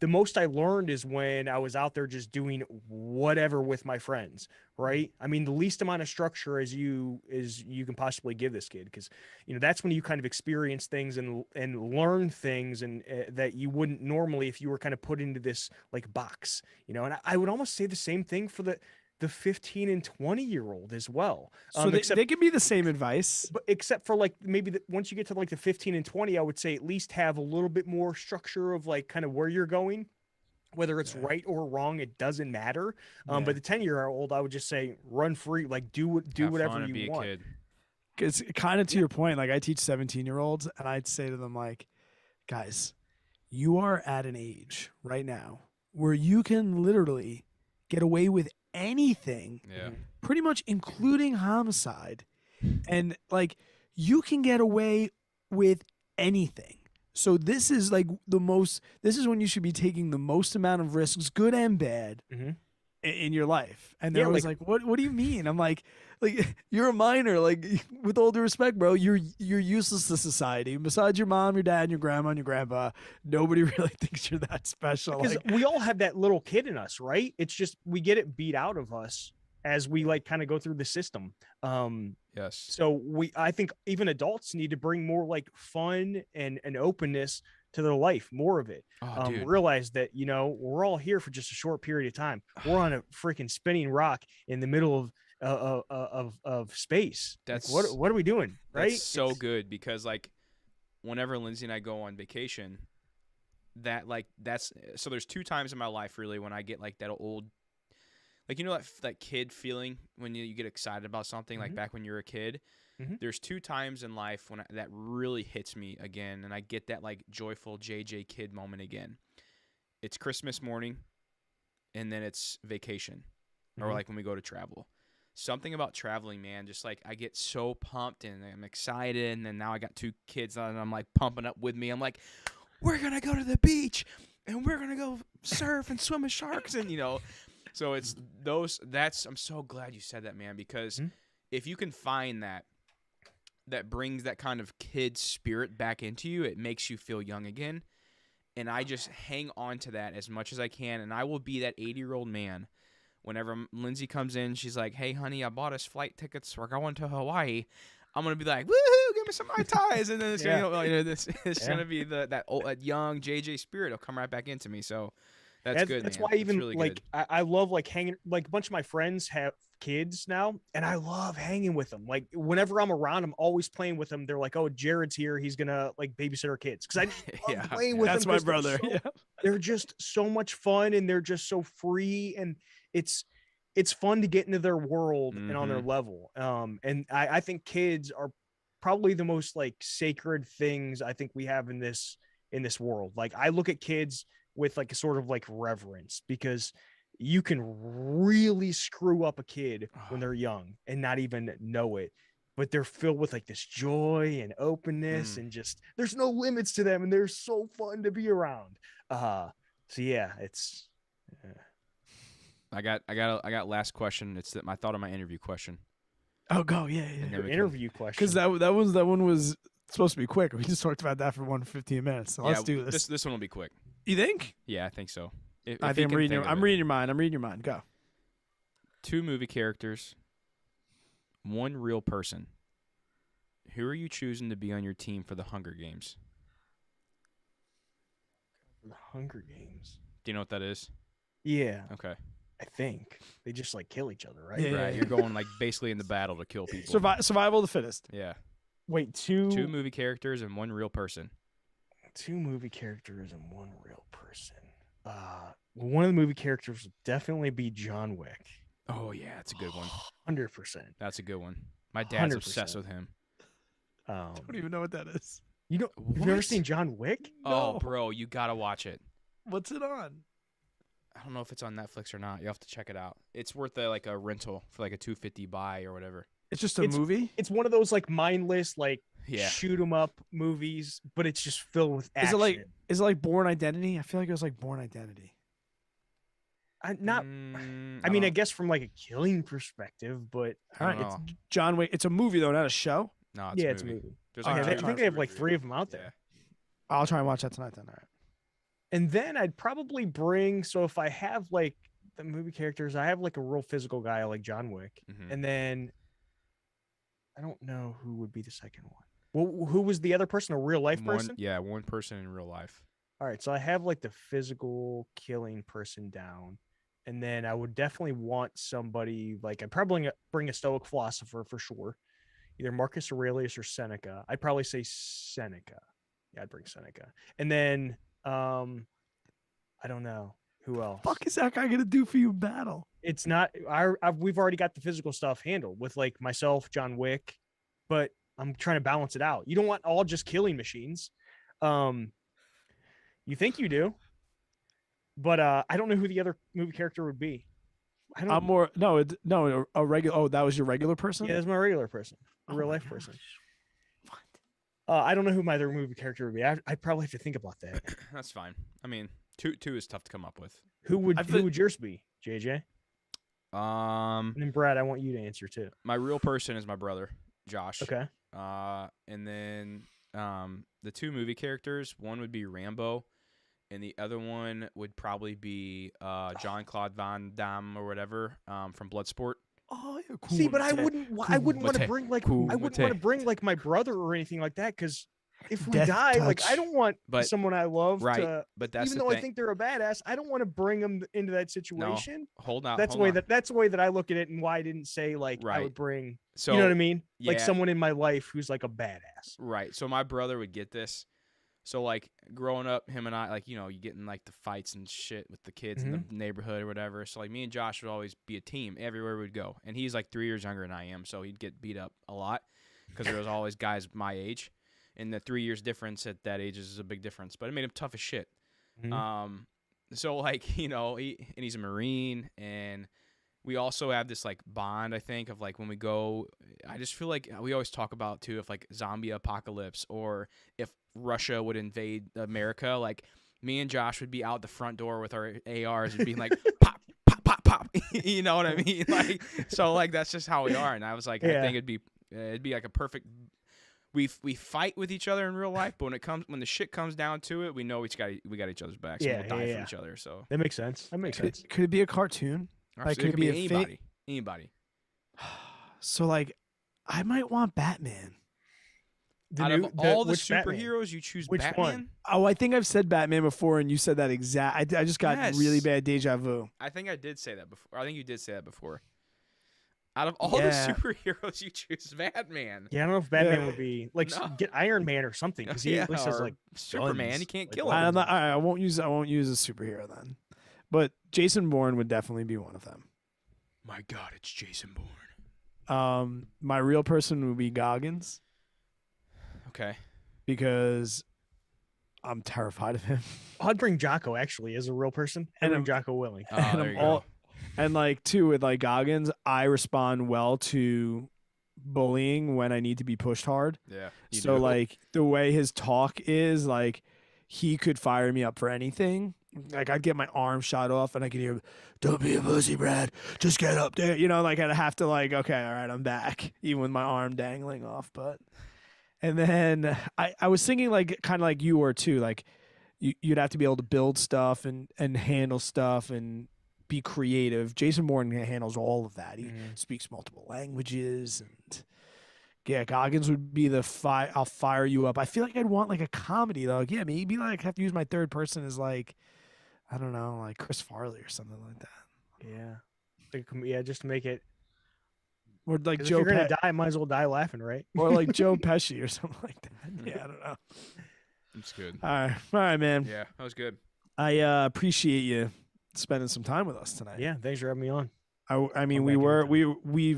the most I learned is when I was out there just doing whatever with my friends, right? I mean, the least amount of structure as you can possibly give this kid, because you know that's when you kind of experience things and learn things and that you wouldn't normally if you were kind of put into this like box, you know. And I would almost say the same thing for the 15 and 20-year-old as well. So they could be the same advice. But except for like maybe once you get to like the 15 and 20, I would say at least have a little bit more structure of like kind of where you're going, whether it's right or wrong, it doesn't matter. But the 10-year-old, I would just say run free, like do whatever you want. Because kind of to your point, like I teach 17-year-olds and I'd say to them like, guys, you are at an age right now where you can literally get away with anything, pretty much including homicide, and like you can get away with anything. So this is like this is when you should be taking the most amount of risks, good and bad, in your life. And they're always like, what do you mean? I'm like you're a minor, like with all due respect, bro, you're useless to society. Besides your mom, your dad, your grandma, and your grandpa, nobody really thinks you're that special. Because we all have that little kid in us, right? It's just we get it beat out of us as we like kind of go through the system. Yes. So I think even adults need to bring more like fun and openness to their life, more of it. Realize that, you know, we're all here for just a short period of time. We're on a freaking spinning rock in the middle of space. That's like, what are we doing? Right? That's so good, because like whenever Lindsay and I go on vacation, so there's 2 times in my life really when I get like that old, like, you know, that kid feeling when you get excited about something, like back when you were a kid. There's 2 times in life when that really hits me again, and I get that like joyful JJ kid moment again. It's Christmas morning, and then it's vacation, or like when we go to travel. Something about traveling, man, just like I get so pumped and I'm excited, and then now I got 2 kids and I'm like pumping up with me. I'm like, we're gonna go to the beach and we're gonna go surf and swim with sharks, and you know. So it's I'm so glad you said that, man, because if you can find that brings that kind of kid spirit back into you, it makes you feel young again. And I just hang on to that as much as I can, and I will be that 80-year-old man whenever Lindsay comes in. She's like, hey honey, I bought us flight tickets, we're going to Hawaii. I'm gonna be like, woohoo, give me some Mai Tais, and then it's gonna be that young JJ spirit will come right back into me. So That's good. That's man. why That's even really like good. I love like hanging. Like a bunch of my friends have kids now, and I love hanging with them. Like whenever I'm around, I'm always playing with them. They're like, "Oh, Jared's here. He's gonna like babysit our kids." Because I just love Yeah, playing yeah. with That's them. my 'Cause brother. Yeah. they're just so much fun, and they're just so free, and it's fun to get into their world and on their level. And I think kids are probably the most like sacred things I think we have in this world. Like I look at kids with like a sort of like reverence, because you can really screw up a kid when they're young and not even know it, but they're filled with like this joy and openness and just there's no limits to them, and they're so fun to be around. So yeah, it's I got last question. It's my thought on my interview question. Oh, go. Yeah. And Yeah. then we can- interview question. Because that one was supposed to be quick. We just talked about that for 15 minutes. So let's do this. This one will be quick. You think? Yeah, I think so. I think I'm reading your mind. I'm reading your mind. Go. 2 movie characters, 1 real person. Who are you choosing to be on your team for the Hunger Games? The Hunger Games. Do you know what that is? Yeah, Okay. I think they just like kill each other, right? Yeah. Right. You're going like basically in the battle to kill people. Survival of the fittest. Yeah. Wait, 2 movie characters and 1 real person. 2 movie characters and 1 real person. Well, one of the movie characters would definitely be John Wick. Oh yeah, that's a good one. 100%. That's a good one. My dad's 100%. obsessed with him. I don't even know what that is. You know, have you ever What? seen John Wick? Oh, No. bro, you gotta watch it. What's it on? I don't know if it's on Netflix or not. You have to check it out. It's worth like a rental for like a $250 buy or whatever. It's just a movie? It's one of those like mindless, like Yeah. shoot 'em up movies, but it's just filled with action. Is it like Born Identity? I feel like it was like Born Identity. I mean, I don't- guess from like a killing perspective, but I don't Alright, know. John Wick. It's a movie though, not a show. No, it's yeah, a it's a movie. movie. There's All like right. I think they have like 3 of them out there. Yeah. I'll try and watch that tonight then. All right. And then I'd probably bring, so if I have like the movie characters, I have like a real physical guy like John Wick. Mhm. And then I don't know who would be the second one. Well, who was the other person? A real life person? One person in real life. All right. So I have like the physical killing person down. And then I would definitely want somebody like I'd probably bring a Stoic philosopher for sure. Either Marcus Aurelius or Seneca. I'd probably say Seneca. Yeah, I'd bring Seneca. And then I don't know who else. Fuck is that guy gonna do for you in battle? It's not. We've already got the physical stuff handled with like myself, John Wick, but I'm trying to balance it out. You don't want all just killing machines. You think you do, but I don't know who the other movie character would be. I don't. I'm more a regular. Oh, that was your regular person. Yeah, that's my regular person, a Oh real my life gosh. person. What? I don't know who my other movie character would be. I probably have to think about that. That's fine. I mean, two is tough to come up with. Who would yours be, JJ? Um, And then Brad, I want you to answer too. my real person is my brother, Josh. Okay. And then the 2 movie characters, one would be Rambo, and the other one would probably be Jean-Claude Van Damme or whatever from Bloodsport. Oh, yeah, cool. See, but I wouldn't want to Kumite. bring like I wouldn't want to Kumite. bring like my brother or anything like that, because if we Death die, like I touch. don't want But- someone I love Right, to. but that's Even the though thing. I think they're a badass, I don't want to bring them into that situation. Hold on. That's the way that's the way that I look at it, and why I didn't say like I Right. would bring. So You know what I mean? Like yeah. someone in my life who's like a badass. Right. So my brother would get this. So like growing up, him and I, like, you get in like the fights and shit with the kids in the neighborhood or whatever. So like me and Josh would always be a team everywhere we'd go. And he's like 3 years younger than I am, so he'd get beat up a lot because there was always guys my age, and the 3 years difference at that age is a big difference. But it made him tough as shit. Mhm. So like he's a Marine, and we also have this like bond, I think, of like when we go. I just feel like we always talk about too, if like zombie apocalypse or if Russia would invade America, like me and Josh would be out the front door with our ARs and being like pop pop pop pop. You know what I mean? Like, so like that's just how we are. And I was like, I Yeah. think it'd be like a perfect. We fight with each other in real life, but when the shit comes down to it, we know we got each other's backs. Yeah, and we'll die yeah, for yeah. each other. So That makes sense. That makes sense. Could it be a cartoon? Like, it could could be be a fake- anybody. So like, I might want Batman. Out of all the which Batman? superheroes, you choose Which Batman? one? Oh, I think I've said Batman before, and you said that exact. I just got really Yes. bad deja vu. I think I did say that before. I think you did say that before. Out of all the Yeah. superheroes, you choose Batman. Yeah, I don't know if Batman Yeah. would be like No. get Iron Man or something because he at least has or like Superman. guns, You can't like, kill weapons. him. I'm not, I won't use. I won't use a superhero then. But Jason Bourne would definitely be one of them. My God, it's Jason Bourne. My real person would be Goggins Okay. because I'm terrified of him. I'd bring Jocko actually as a real person. I'd And bring I'm- Jocko Willing. Oh, and there I'm you all, go. and like too with like Goggins, I respond well to bullying when I need to be pushed hard. Yeah. you So do. like the way his talk is, like he could fire me up for anything. Like I'd get my arm shot off and I could hear, "Don't be a pussy, Brad. Just get up there." You know, like I'd have to like, okay, all right, I'm back, even with my arm dangling off. But and then I was thinking like kind of like you were too. Like you'd have to be able to build stuff and handle stuff and be creative. Jason Bourne handles all of that. He Mhm. speaks multiple languages and. Yeah, Goggins would be the I'll fire you up. I feel like I'd want like a comedy though. Like, yeah, maybe like have to use my third person as like, I don't know, like Chris Farley or something like that, Yeah, yeah, just to make it. or like 'Cause if Joe you're gonna Pe- die, might as well die laughing, right? or like Joe Pesci or something like that. Yeah, I don't know. It's good. All right, man. Yeah, that was good. I appreciate you spending some time with us tonight. Yeah, thanks for having me on. I mean, Come we back were anytime. we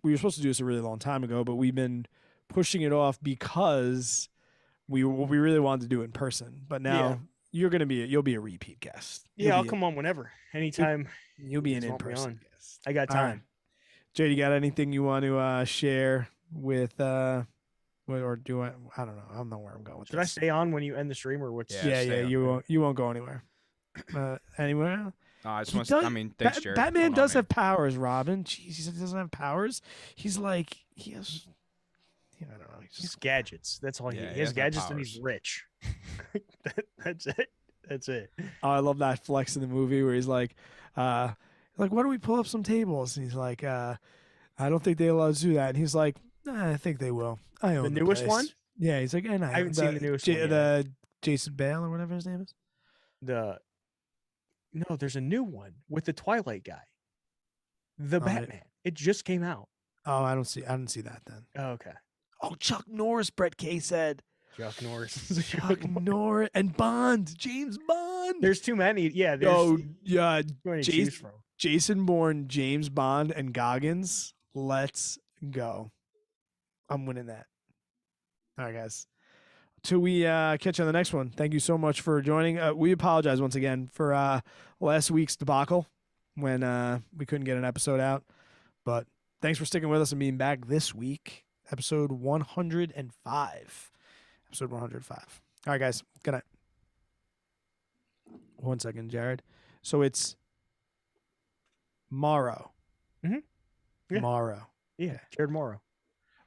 were supposed to do this a really long time ago, but we've been pushing it off because we really wanted to do it in person. But now you'll be a repeat guest. Yeah, I'll come on whenever, anytime. You'll be you an just want me in-person on. guest. I got All right. time. Jay, you got anything you want to share with or do I don't know. I don't know where I'm going with Should I this. stay on when you end the stream, or what's? Yeah, Yeah, stay on. you won't go anywhere. Anywhere? I just He want. does- I mean, thanks, Jared. Batman Hold on, does man. have powers, Robin. Jeez, he doesn't have powers. He's like he has. Yeah, I don't know. He's He's just, gadgets. That's all Yeah, he he has. has no Gadgets, and he's powers. rich. That's it. That's it. oh, I love that flex in the movie where he's like, why don't we pull up some tables? And he's like, I don't think they allow us to do that. And he's like, nah, I think they will. I own The newest place." one? Yeah, he's like, and I haven't seen the newest one yet. The Jason Bale or whatever his name is. No, there's a new one with the Twilight guy. The Oh, Batman. It just came out. Oh, I didn't see that then. Oh, okay. Oh, Chuck Norris, Brett Kay said. Chuck Norris. Chuck Norris and Bond, James Bond. There's too many. Yeah, there's Oh, yeah, too many to Jason- choose from. Jason Bourne, James Bond, and Goggins. Let's go. I'm winning that. All right, guys. Till we catch you on the next one. Thank you so much for joining. We apologize once again for last week's debacle when we couldn't get an episode out. But thanks for sticking with us and being back this week. Episode 105. Episode 105. All right, guys. Good night. 1 second, Jared. So it's Morrow. Mhm. Yeah. Morrow. Yeah, Jared Morrow.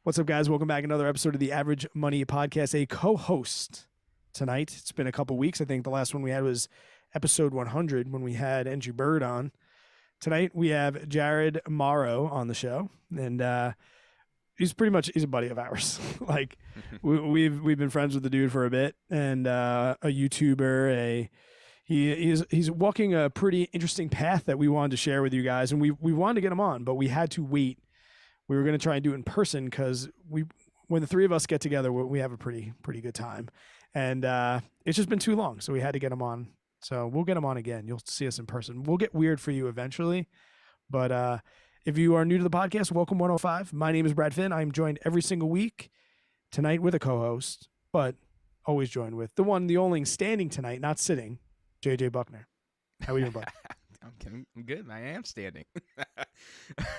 What's up, guys? Welcome back. Another episode of the Average Money Podcast. A co-host tonight. It's been a couple weeks. I think the last one we had was episode 100 when we had Andrew Bird on. Tonight we have Jared Morrow on the show, and he's a buddy of ours. Like we've been friends with the dude for a bit, and a YouTuber. He's walking a pretty interesting path that we wanted to share with you guys, and we wanted to get him on, but we had to wait. We were going to try and do it in person because when the three of us get together, we have a pretty good time, and it's just been too long, so we had to get him on. So we'll get him on again. You'll see us in person. We'll get weird for you eventually, but if you are new to the podcast, welcome 105. My name is Brad Finn. I'm joined every single week tonight with a co-host, but always joined with the one, the only, standing tonight, not sitting, JJ Buckner. How are you, Buck? I'm good. I am standing.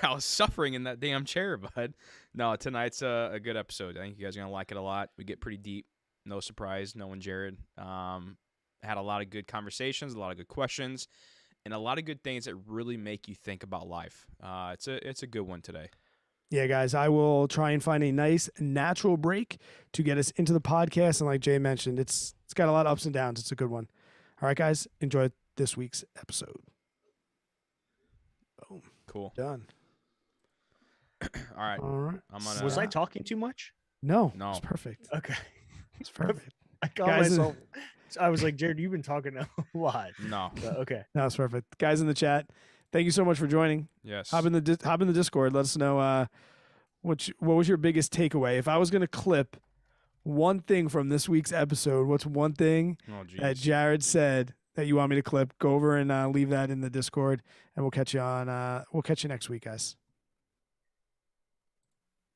I was suffering in that damn chair, bud. No, tonight's a good episode. I think you guys are going to like it a lot. We get pretty deep. No surprise, knowing Jared. Had a lot of good conversations, a lot of good questions, and a lot of good things that really make you think about life. It's a good one today. Yeah, guys, I will try and find a nice natural break to get us into the podcast. And like Jay mentioned, it's got a lot of ups and downs. It's a good one. All right, guys, enjoy this week's episode. Boom. Cool. Done. All right. All right. I'm gonna. Was I talking too much? No, No. it's perfect. Okay. It's perfect. I caught Guys, myself. I was like, Jared, you've been talking a lot. No. Okay. No, it's perfect. Guys in the chat, thank you so much for joining. Yes. Hop in the Discord. Let us know what was your biggest takeaway. If I was gonna clip one thing from this week's episode, what's one thing Oh, that geez. Jared said that you want me to clip? Go over and leave that in the Discord, and we'll catch you next week, guys.